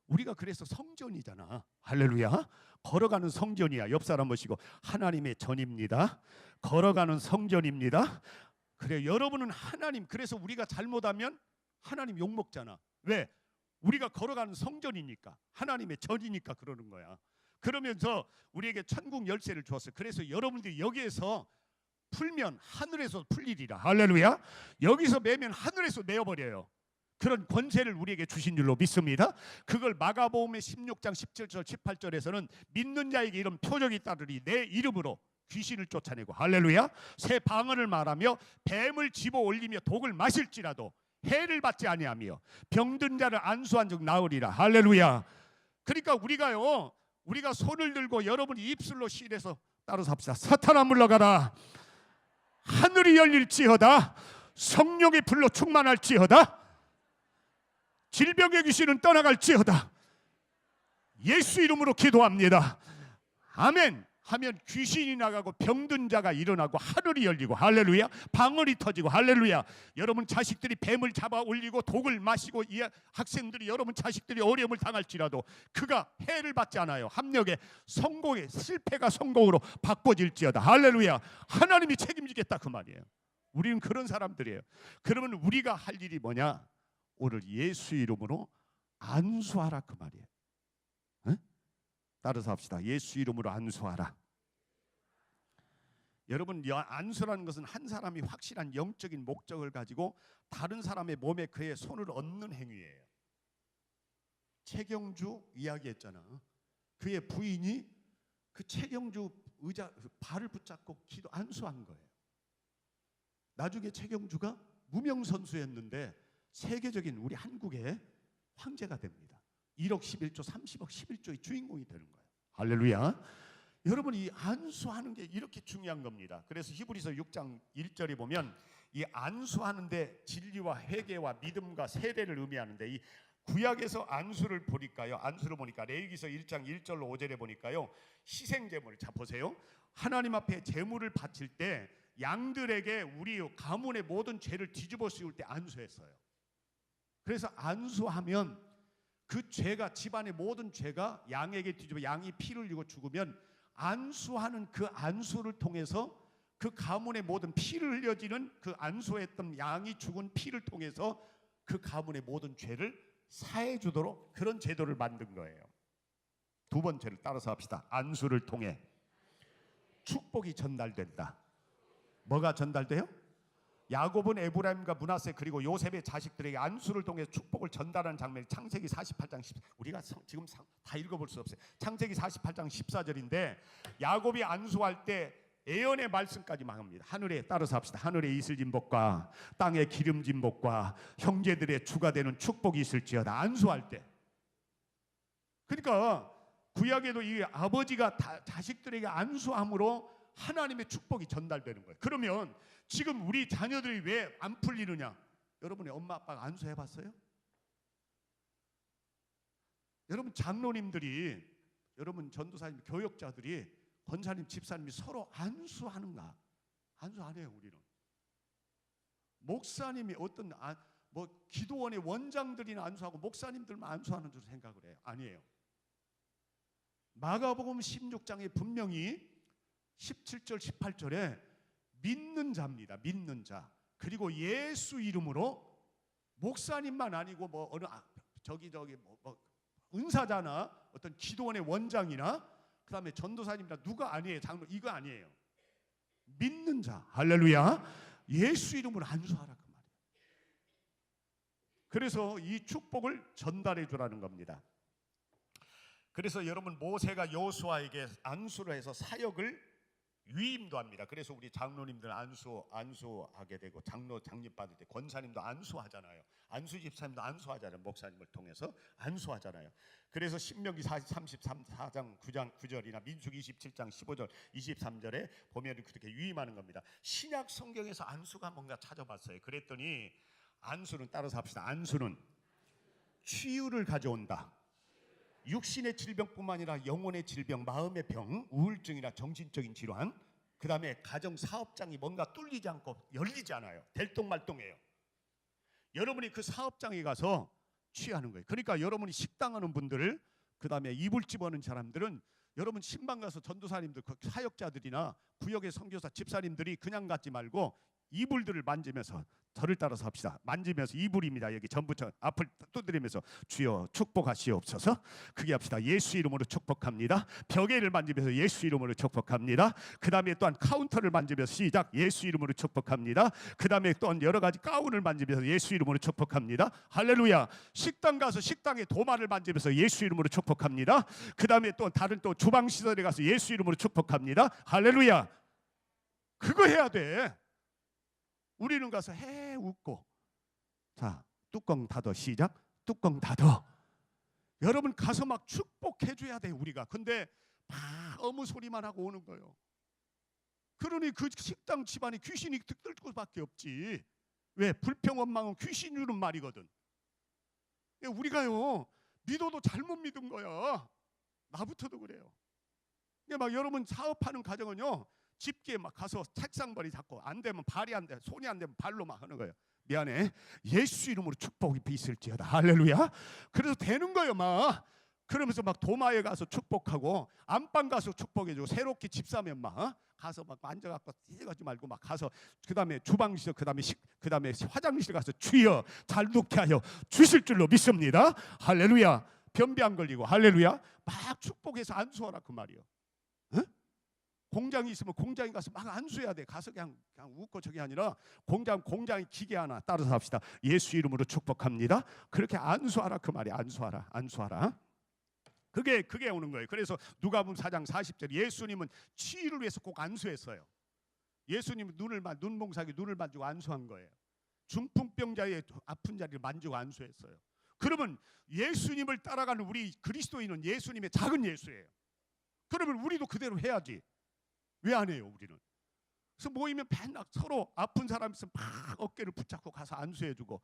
우리가 그래서 성전이잖아. 할렐루야. 걸어가는 성전이야. 옆 사람 보시고 하나님의 전입니다. 걸어가는 성전입니다. 그래, 여러분은 하나님, 그래서 우리가 잘못하면 하나님 욕먹잖아. 왜? 우리가 걸어가는 성전이니까, 하나님의 전이니까 그러는 거야. 그러면서 우리에게 천국 열쇠를 주었어요. 그래서 여러분들이 여기에서 풀면 하늘에서 풀리리라. 할렐루야. 여기서 매면 하늘에서 매어버려요. 그런 권세를 우리에게 주신 줄로 믿습니다. 그걸 마가복음의 16장 17절 18절에서는 믿는 자에게 이런 표적이 따르리 내 이름으로 귀신을 쫓아내고, 할렐루야, 새 방언을 말하며 뱀을 집어 올리며 독을 마실지라도 해를 받지 아니하며 병든 자를 안수한 적 나으리라. 할렐루야. 그러니까 우리가 손을 들고 여러분이 입술로 시인해서 따라서 합시다. 사탄아 물러가라. 하늘이 열릴지어다. 성령의 불로 충만할지어다. 질병의 귀신은 떠나갈지어다. 예수 이름으로 기도합니다. 아멘. 하면 귀신이 나가고 병든 자가 일어나고 하늘이 열리고 할렐루야, 방언이 터지고 할렐루야. 여러분 자식들이 뱀을 잡아 올리고 독을 마시고 이 학생들이 여러분 자식들이 어려움을 당할지라도 그가 해를 받지 않아요. 합력에 성공에 실패가 성공으로 바꿔질지어다 할렐루야. 하나님이 책임지겠다 그 말이에요. 우리는 그런 사람들이에요. 그러면 우리가 할 일이 뭐냐? 오늘 예수 이름으로 안수하라 그 말이에요. 에? 따라서 합시다. 예수 이름으로 안수하라. 여러분 안수라는 것은 한 사람이 확실한 영적인 목적을 가지고 다른 사람의 몸에 그의 손을 얹는 행위예요. 최경주 이야기했잖아. 그의 부인이 그 최경주 의자 발을 붙잡고 기도 안수한 거예요. 나중에 최경주가 무명 선수였는데 세계적인 우리 한국의 황제가 됩니다. 1억 11조 30억 11조의 주인공이 되는 거예요. 할렐루야. 여러분 이 안수하는 게 이렇게 중요한 겁니다. 그래서 히브리서 6장 1절에 보면 이 안수하는데 진리와 회개와 믿음과 세례를 의미하는데 이 구약에서 안수를 보니까요. 안수를 보니까 레위기서 1장 1절로 5절에 보니까요. 희생제물 자 보세요. 하나님 앞에 제물을 바칠 때 양들에게 우리 가문의 모든 죄를 뒤집어 씌울 때 안수했어요. 그래서 안수하면 그 죄가 집안의 모든 죄가 양에게 뒤집어 양이 피를 흘리고 죽으면 안수하는 그 안수를 통해서 그 가문의 모든 피를 흘려지는 그 안수했던 양이 죽은 피를 통해서 그 가문의 모든 죄를 사해 주도록 그런 제도를 만든 거예요. 두 번째를 따라서 합시다. 안수를 통해 축복이 전달된다. 뭐가 전달돼요? 야곱은 에브라임과 므낫세 그리고 요셉의 자식들에게 안수를 통해 축복을 전달하는 장면이 창세기 48장 10 우리가 지금 다 읽어볼 수 없어요. 창세기 48장 14절인데 야곱이 안수할 때 예언의 말씀까지 망합니다. 하늘에 따라서 합시다. 하늘에 이슬진 복과 땅에 기름진 복과 형제들의 주가 되는 축복이 있을지어다. 안수할 때. 그러니까 구약에도 이 아버지가 자식들에게 안수함으로 하나님의 축복이 전달되는 거예요. 그러면 지금 우리 자녀들이 왜 안 풀리느냐? 여러분의 엄마 아빠가 안수해 봤어요? 여러분 장로님들이 여러분 전도사님 교역자들이 권사님 집사님이 서로 안수하는가? 안수 안 해요. 우리는 목사님이 어떤 뭐 기도원의 원장들이나 안수하고 목사님들만 안수하는 줄 생각을 해요. 아니에요. 마가복음 16장에 분명히 17절 18절에 믿는 자입니다. 믿는 자. 그리고 예수 이름으로 목사님만 아니고 뭐 어느 뭐 은사자나 어떤 기도원의 원장이나 그다음에 전도사님이나 누가 아니에요. 장로 이거 아니에요. 믿는 자. 할렐루야. 예수 이름으로 안수하라 그 말이에요. 그래서 이 축복을 전달해 주라는 겁니다. 그래서 여러분 모세가 여호수아에게 안수를 해서 사역을 위임도 합니다. 그래서 우리 장로님들 안수하게 되고 장립 받을 때 권사님도 안수하잖아요. 안수 집사님도 안수하잖아요. 목사님을 통해서 안수하잖아요. 그래서 신명기 34장 9장 9절이나 민수기 27장 15절 23절에 보면 그렇게 위임하는 겁니다. 신약 성경에서 안수가 뭔가 찾아봤어요. 그랬더니 안수는 따라서 합시다. 안수는 치유를 가져온다. 육신의 질병뿐만 아니라 영혼의 질병, 마음의 병, 우울증이나 정신적인 질환, 그 다음에 가정 사업장이 뭔가 뚫리지 않고 열리지 않아요. 될똥말똥해요. 여러분이 그 사업장에 가서 취하는 거예요. 그러니까 여러분이 식당하는 분들, 그 다음에 이불집 하는 사람들은 여러분 신방 가서 전도사님들, 사역자들이나 구역의 선교사, 집사님들이 그냥 갖지 말고 이불들을 만지면서 저를 따라서 합시다. 만지면서 이불입니다. 여기 전부터 앞을 두드리면서 주여 축복하시옵소서. 크게 합시다. 예수 이름으로 축복합니다. 벽에를 만지면서 예수 이름으로 축복합니다. 그 다음에 또한 카운터를 만지면서 시작. 예수 이름으로 축복합니다. 그 다음에 또한 여러 가지 가운을 만지면서 예수 이름으로 축복합니다. 할렐루야. 식당 가서 식당의 도마를 만지면서 예수 이름으로 축복합니다. 그 다음에 또 다른 또 주방시설에 가서 예수 이름으로 축복합니다. 할렐루야. 그거 해야 돼. 우리는 가서 해 웃고 자 뚜껑 닫아 시작. 뚜껑 닫아. 여러분 가서 막 축복해 줘야 돼 우리가. 근데 막 어무 소리만 하고 오는 거예요. 그러니 그 식당 집안에 귀신이 뜰 것밖에 없지. 왜? 불평원망은 귀신 주는 말이거든. 우리가요 믿어도 잘못 믿은 거야. 나부터도 그래요. 근데 막 여러분 사업하는 가정은요, 집게 막 가서 책상벌이 잡고 안 되면 발이 안 돼, 손이 안 되면 발로 막 하는 거예요. 미안해, 예수 이름으로 축복이 있을지어다. 할렐루야. 그래서 되는 거예요 막. 그러면서 막 도마에 가서 축복하고 안방 가서 축복해주고 새롭게 집 사면 막 가서 막 만져갖고 뛰어가지 말고 막 가서 그다음에 주방실 그다음에 화장실 가서 주여 잘 눕게 하여 주실 줄로 믿습니다. 할렐루야. 변비 안 걸리고 할렐루야. 막 축복해서 안수하라 그 말이요. 응? 공장이 있으면 공장에 가서 막 안수해야 돼. 가서 그냥 웃고 저기 아니라 공장에 기계 하나 따라서 합시다. 예수 이름으로 축복합니다. 그렇게 안수하라 그 말이야. 안수하라. 그게 오는 거예요. 그래서 누가복음 4장 40절 예수님은 치유를 위해서 꼭 안수했어요. 예수님은 눈몽사기 눈을 만지고 안수한 거예요. 중풍병자의 아픈 자리를 만지고 안수했어요. 그러면 예수님을 따라가는 우리 그리스도인은 예수님의 작은 예수예요. 그러면 우리도 그대로 해야지. 왜 안 해요 우리는? 그래서 모이면 맨날 서로 아픈 사람 있으면 막 어깨를 붙잡고 가서 안수해주고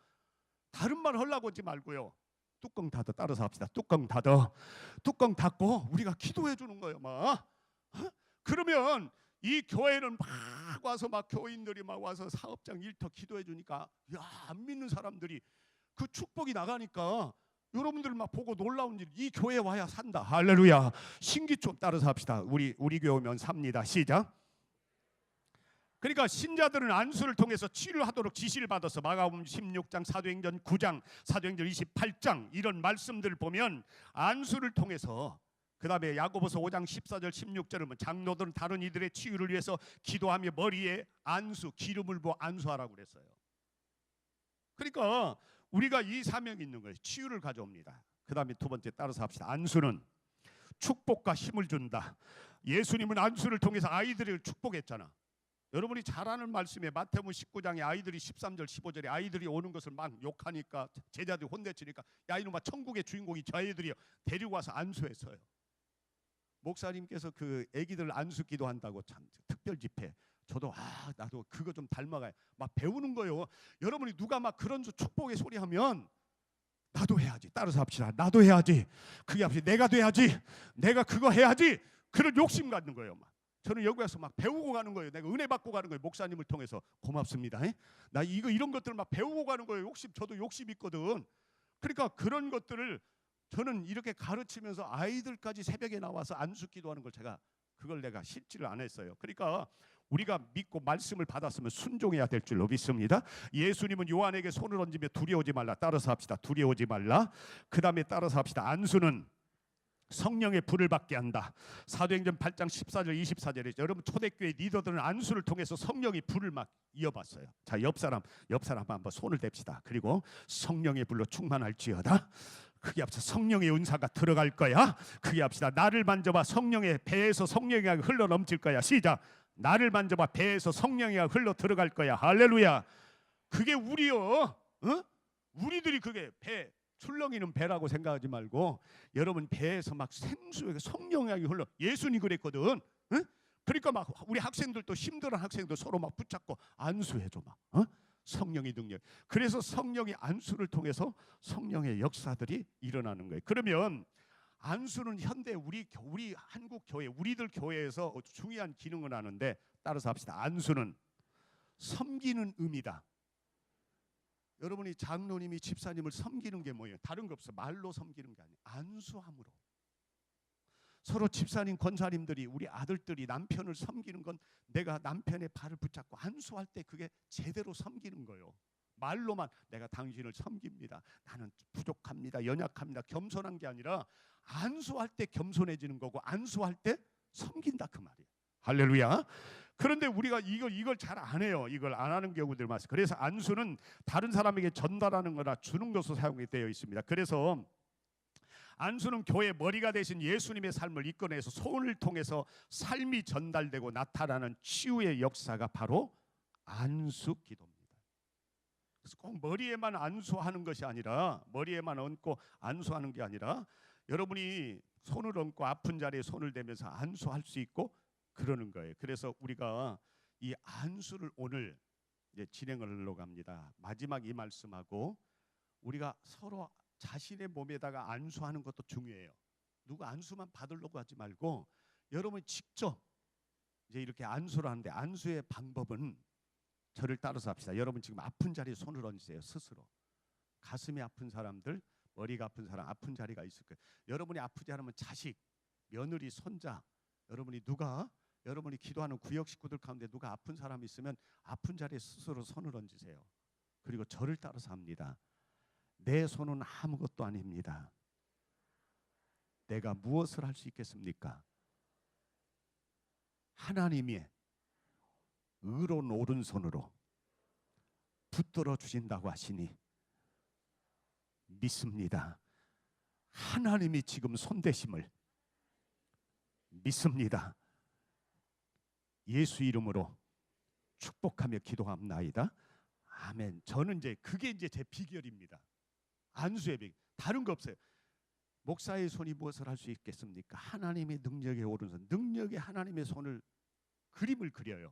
다른 말 하려고 하지 말고요. 뚜껑 닫아 따라서 합시다. 뚜껑 닫고 우리가 기도해 주는 거예요 막. 그러면 이 교회는 막 와서 막 교인들이 막 와서 사업장 일터 기도해 주니까 야, 안 믿는 사람들이 그 축복이 나가니까 여러분들 막 보고 놀라운 일, 이 교회 와야 산다. 할렐루야. 신기 좀 따라서 합시다. 우리 교회 오면 삽니다. 시작. 그러니까 신자들은 안수를 통해서 치유를 하도록 지시를 받아서 마가복음 16장, 사도행전 9장, 사도행전 28장 이런 말씀들을 보면 안수를 통해서, 그 다음에 야고보서 5장 14절 16절을 보면 장로들은 다른 이들의 치유를 위해서 기도하며 머리에 안수, 기름을 부어 안수하라고 그랬어요. 그러니까 우리가 이 사명이 있는 거예요. 치유를 가져옵니다. 그 다음에 두 번째 따라서 합시다. 안수는 축복과 힘을 준다. 예수님은 안수를 통해서 아이들을 축복했잖아. 여러분이 잘 아는 말씀에 마태복음 19장에 아이들이 13절 15절에 아이들이 오는 것을 막 욕하니까 제자들이 혼내치니까 야 이놈아 천국의 주인공이 저 아이들이요 데리고 와서 안수했어요. 목사님께서 그 아기들 안수 기도한다고 참 특별 집회 저도 나도 그거 좀 닮아가요. 막 배우는 거예요. 여러분이 누가 막 그런 축복의 소리 하면 나도 해야지. 따라서 합시다. 나도 해야지. 그게 앞에 내가 돼야지. 내가 그거 해야지. 그런 욕심 갖는 거예요. 막. 저는 여기 와서 막 배우고 가는 거예요. 내가 은혜 받고 가는 거예요. 목사님을 통해서. 고맙습니다. 나 이런 것들을 막 배우고 가는 거예요. 저도 욕심 있거든. 그러니까 그런 것들을 저는 이렇게 가르치면서 아이들까지 새벽에 나와서 안수 기도하는 걸 그걸 내가 싫지를 않았어요. 그러니까 우리가 믿고 말씀을 받았으면 순종해야 될 줄로 믿습니다. 예수님은 요한에게 손을 얹으며 두려워하지 말라. 따라서 합시다. 두려워하지 말라. 그 다음에 따라서 합시다. 안수는 성령의 불을 받게 한다. 사도행전 8장 14절 24절에 여러분 초대교회 리더들은 안수를 통해서 성령의 불을 막 이어봤어요. 자, 옆 사람 한번 손을 댑시다. 그리고 성령의 불로 충만할지어다. 크게 합시다. 성령의 은사가 들어갈 거야. 크게 합시다. 나를 만져봐. 성령의 배에서 성령이 흘러 넘칠 거야. 시작. 나를 만져봐. 배에서 성령이 흘러 들어갈 거야. 할렐루야. 그게 우리요. 우리들이 그게 배. 출렁이는 배라고 생각하지 말고 여러분 배에서 막 생수에 성령이 흘러. 예수님이 그랬거든. 그러니까 막 우리 학생들도 힘들은 학생들 서로 막 붙잡고 안수해줘 막. 성령의 능력. 그래서 성령의 안수를 통해서 성령의 역사들이 일어나는 거예요. 그러면 안수는 현대 우리 한국 교회 우리들 교회에서 중요한 기능을 하는데 따라서 합시다. 안수는 섬기는 의미다. 여러분이 장로님이 집사님을 섬기는 게 뭐예요? 다른 거 없어. 말로 섬기는 게 아니에요. 안수함으로. 서로 집사님, 권사님들이 우리 아들들이 남편을 섬기는 건 내가 남편의 발을 붙잡고 안수할 때 그게 제대로 섬기는 거예요. 말로만 내가 당신을 섬깁니다. 나는 부족합니다. 연약합니다. 겸손한 게 아니라 안수할 때 겸손해지는 거고 안수할 때 섬긴다 그 말이에요. 할렐루야. 그런데 우리가 이걸 잘 안 해요. 이걸 안 하는 경우들 많습니다. 그래서 안수는 다른 사람에게 전달하는 거나 주는 것으로 사용이 되어 있습니다. 그래서 안수는 교회의 머리가 되신 예수님의 삶을 이끌어내서 손을 통해서 삶이 전달되고 나타나는 치유의 역사가 바로 안수 기도입니다. 그래서 꼭 머리에만 안수하는 것이 아니라 머리에만 얹고 안수하는 게 아니라 여러분이 손을 얹고 아픈 자리에 손을 대면서 안수할 수 있고 그러는 거예요. 그래서 우리가 이 안수를 오늘 이제 진행을 하려고 합니다. 마지막 이 말씀하고 우리가 서로 자신의 몸에다가 안수하는 것도 중요해요. 누가 안수만 받으려고 하지 말고 여러분이 직접 이제 이렇게 안수를 하는데 안수의 방법은 저를 따라서 합시다. 여러분 지금 아픈 자리에 손을 얹으세요. 스스로. 가슴이 아픈 사람들, 머리가 아픈 사람, 아픈 자리가 있을 거예요. 여러분이 아프지 않으면 자식, 며느리, 손자, 여러분이 기도하는 구역 식구들 가운데 누가 아픈 사람이 있으면 아픈 자리에 스스로 손을 얹으세요. 그리고 저를 따라서 합니다. 내 손은 아무것도 아닙니다. 내가 무엇을 할 수 있겠습니까? 하나님의 의로운 오른손으로 붙들어 주신다고 하시니 믿습니다. 하나님이 지금 손대심을 믿습니다. 예수 이름으로 축복하며 기도합나이다. 아멘. 저는 이제 그게 이제 제 비결입니다. 안수의 비결. 다른 거 없어요. 목사의 손이 무엇을 할 수 있겠습니까? 하나님의 능력의 오른손, 능력의 하나님의 손을 그림을 그려요.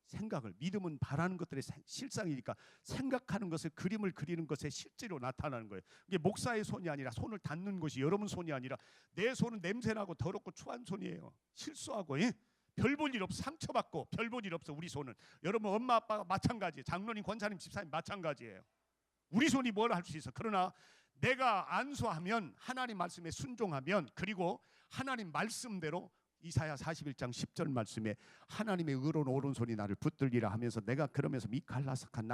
생각을, 믿음은 바라는 것들의 실상이니까 생각하는 것을 그림을 그리는 것에 실제로 나타나는 거예요. 이게 목사의 손이 아니라 손을 닿는 것이 여러분 손이 아니라 내 손은 냄새나고 더럽고 추한 손이에요. 실수하고 별 볼 일 없어. 상처받고 별 볼 일 없어. 우리 손은 여러분 엄마 아빠가 마찬가지예요. 장로님, 권사님, 집사님 마찬가지예요. 우리 손이 뭘 할 수 있어. 그러나 내가 안수하면 하나님 말씀에 순종하면 그리고 하나님 말씀대로 이사야 41장 10절 말씀에 하나님의 의로운 오른손이 나를 붙들리라 하면서 내가 그러면서 미칼라삭한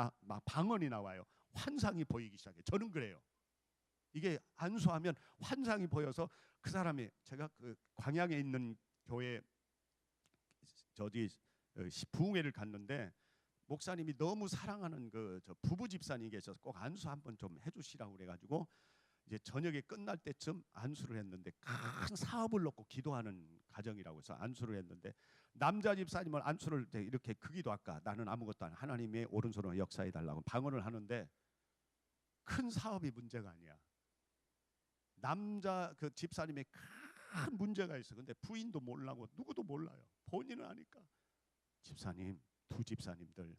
방언이 나와요. 환상이 보이기 시작해요. 저는 그래요. 이게 안수하면 환상이 보여서 그 사람이 제가 그 광양에 있는 교회 부흥회를 갔는데 목사님이 너무 사랑하는 저 부부 집사님이 계셔서 꼭 안수 한번 좀 해주시라고 그래가지고 이제 저녁에 끝날 때쯤 안수를 했는데 큰 사업을 놓고 기도하는 가정이라고 해서 안수를 했는데 남자 집사님은 안수를 이렇게 그 기도할까 나는 아무것도 안 하나님의 오른손으로 역사해 달라고 방언을 하는데 큰 사업이 문제가 아니야. 남자 그 집사님의 큰 문제가 있어. 근데 부인도 몰라고 누구도 몰라요. 본인은 아니까 집사님, 두 집사님들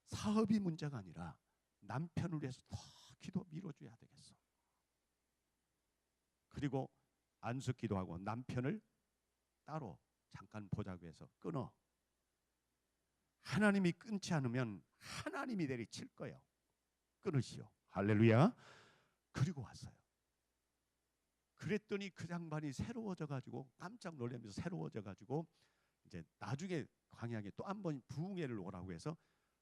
사업이 문제가 아니라 남편을 위해서 더 기도 밀어줘야 되겠어. 그리고 안수 기도하고 남편을 따로 잠깐 보자고 해서 끊어. 하나님이 끊지 않으면 하나님이 내리칠 거예요. 끊으시오. 할렐루야. 그리고 왔어요. 그랬더니 그 양반이 새로워져 가지고 깜짝 놀라면서 새로워져 가지고 이제 나중에 광양에 또 한 번 부흥회를 오라고 해서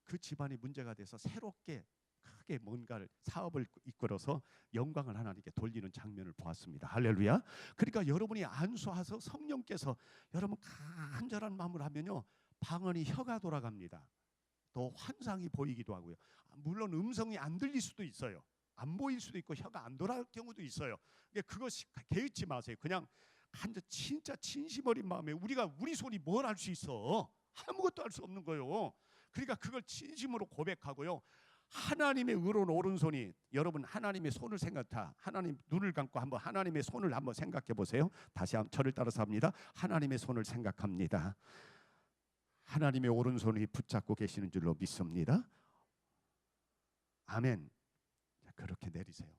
그 집안이 문제가 돼서 새롭게 크게 뭔가를 사업을 이끌어서 영광을 하나님께 돌리는 장면을 보았습니다. 할렐루야. 그러니까 여러분이 안수하서 성령께서 여러분 간절한 마음을 하면요 방언이 혀가 돌아갑니다. 또 환상이 보이기도 하고요. 물론 음성이 안 들릴 수도 있어요. 안 보일 수도 있고 혀가 안 돌아갈 경우도 있어요. 그것이 개의치 마세요. 그냥 진짜 진심 어린 마음에 우리 손이 뭘 할 수 있어? 아무것도 할 수 없는 거예요. 그러니까 그걸 진심으로 고백하고요. 하나님의 의로운 오른손이 여러분 하나님의 손을 생각하 하나님 눈을 감고 한번 하나님의 손을 한번 생각해 보세요. 다시 한번 저를 따라서 합니다. 하나님의 손을 생각합니다. 하나님의 오른손이 붙잡고 계시는 줄로 믿습니다. 아멘. 그렇게 내리세요.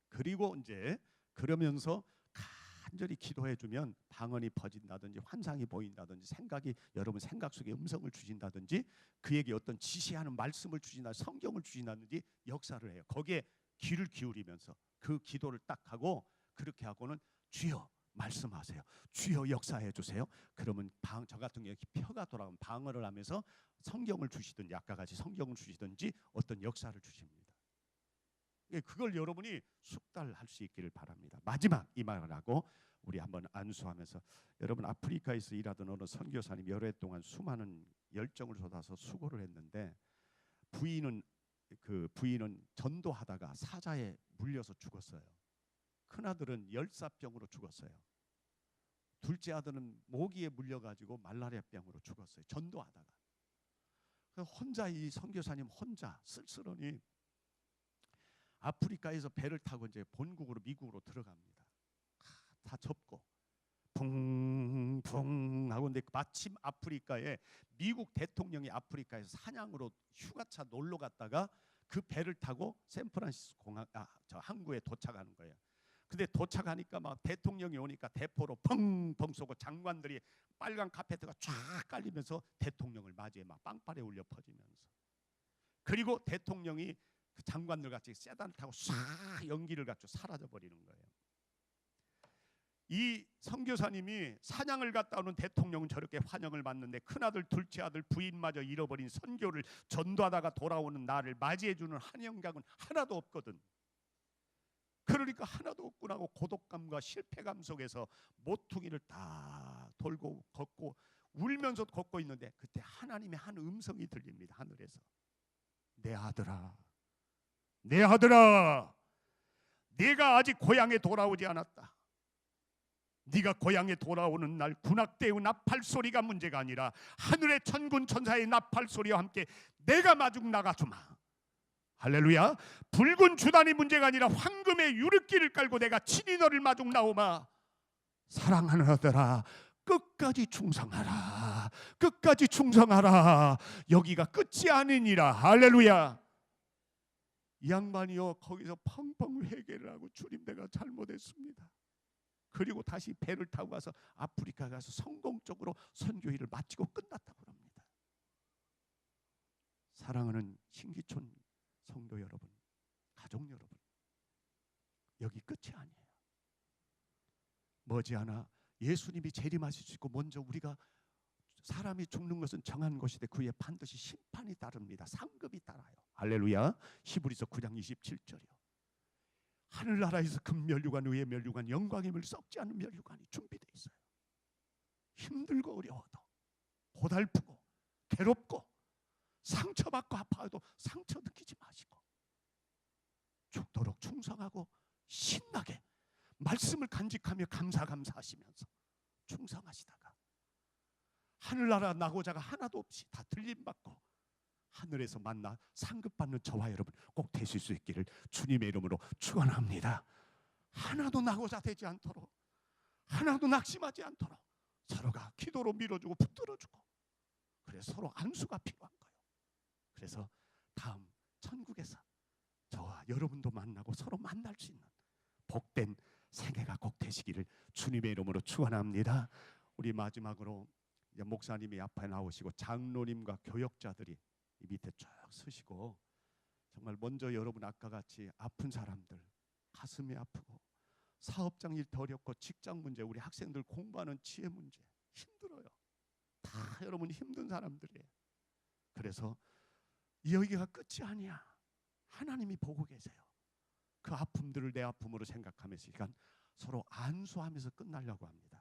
그리고 이제 그러면서 간절히 기도해 주면 방언이 퍼진다든지 환상이 보인다든지 생각이 여러분 생각 속에 음성을 주신다든지 그에게 어떤 지시하는 말씀을 주신다 성경을 주신다든지 역사를 해요. 거기에 귀를 기울이면서 그 기도를 딱 하고 그렇게 하고는 주여 말씀하세요. 주여 역사해 주세요. 그러면 저 같은 경우에 혀가 돌아오면 방언을 하면서 성경을 주시든지 아까 같이 성경을 주시든지 어떤 역사를 주십니다. 그걸 여러분이 숙달할 수 있기를 바랍니다. 마지막 이 말을 하고 우리 한번 안수하면서 여러분 아프리카에서 일하던 어느 선교사님 여러 해 동안 수많은 열정을 쏟아서 수고를 했는데 부인은 전도하다가 사자에 물려서 죽었어요. 큰아들은 열사병으로 죽었어요. 둘째 아들은 모기에 물려가지고 말라리아병으로 죽었어요. 전도하다가. 혼자 이 선교사님 혼자 쓸쓸하니 아프리카에서 배를 타고 이제 본국으로 미국으로 들어갑니다. 다 접고 붕붕 하고 근데 마침 아프리카에 미국 대통령이 아프리카에서 사냥으로 휴가차 놀러 갔다가 그 배를 타고 샌프란시스코 공항 저 항구에 도착하는 거예요. 근데 도착하니까 막 대통령이 오니까 대포로 펑펑 쏘고 장관들이 빨간 카페트가 쫙 깔리면서 대통령을 맞이해 막 빵빠레 울려 퍼지면서, 그리고 대통령이 그 장관들 같이 세단 타고 싹 연기를 갖고 사라져 버리는 거예요. 이 선교사님이 사냥을 갔다 오는 대통령은 저렇게 환영을 받는데 큰아들 둘째 아들 부인마저 잃어버린 선교를 전도하다가 돌아오는 나를 맞이해주는 환영각은 하나도 없거든. 그러니까 하나도 없구나 하고 고독감과 실패감 속에서 모퉁이를 딱 돌고 걷고 울면서 걷고 있는데, 그때 하나님의 한 음성이 들립니다. 하늘에서. 내 아들아, 내 아들아, 네가 아직 고향에 돌아오지 않았다. 네가 고향에 돌아오는 날 군악대의 나팔 소리가 문제가 아니라 하늘의 천군 천사의 나팔 소리와 함께 내가 마중 나가주마. 할렐루야. 붉은 주단이 문제가 아니라 황금의 유르기를 깔고 내가 친히 너를 마중 나오마. 사랑하는 아들아, 끝까지 충성하라. 끝까지 충성하라. 여기가 끝이 아니니라. 할렐루야. 이 양반이요 거기서 펑펑 회개를 하고, 주님 내가 잘못했습니다. 그리고 다시 배를 타고 가서 아프리카 가서 성공적으로 선교일을 마치고 끝났다고 합니다. 사랑하는 신기촌 성도 여러분, 가족 여러분, 여기 끝이 아니에요. 머지않아 예수님이 재림하시고 먼저 우리가 사람이 죽는 것은 정한 것인데 그에 반드시 심판이 따릅니다. 상급이 따라요. 할렐루야. 히브리서 9장 27절이요. 하늘나라에서 금면류관, 의의 면류관, 영광임을 썩지 않는 면류관이 준비되어 있어요. 힘들고 어려워도, 고달프고 괴롭고 상처받고 아파도 상처 느끼지 마시고 죽도록 충성하고 신나게 말씀을 간직하며 감사하시면서 충성하시다가 하늘나라 나고자가 하나도 없이 다 들림받고 하늘에서 만나 상급받는 저와 여러분 꼭 되실 수 있기를 주님의 이름으로 축원합니다. 하나도 나고자 되지 않도록, 하나도 낙심하지 않도록 서로가 기도로 밀어주고 붙들어주고, 그래서 서로 안수가 필요한 거예요. 그래서 다음 천국에서 저와 여러분도 만나고 서로 만날 수 있는 복된 생애가 꼭 되시기를 주님의 이름으로 축원합니다. 우리 마지막으로 이제 목사님이 앞에 나오시고 장로님과 교역자들이 이 밑에 쭉 서시고, 정말 먼저 여러분 아까 같이 아픈 사람들, 가슴이 아프고 사업장 일 더 어렵고 직장 문제, 우리 학생들 공부하는 지혜 문제 힘들어요. 다 여러분 힘든 사람들이에요. 그래서 여기가 끝이 아니야. 하나님이 보고 계세요. 그 아픔들을 내 아픔으로 생각하면서 시간 서로 안수하면서 끝나려고 합니다.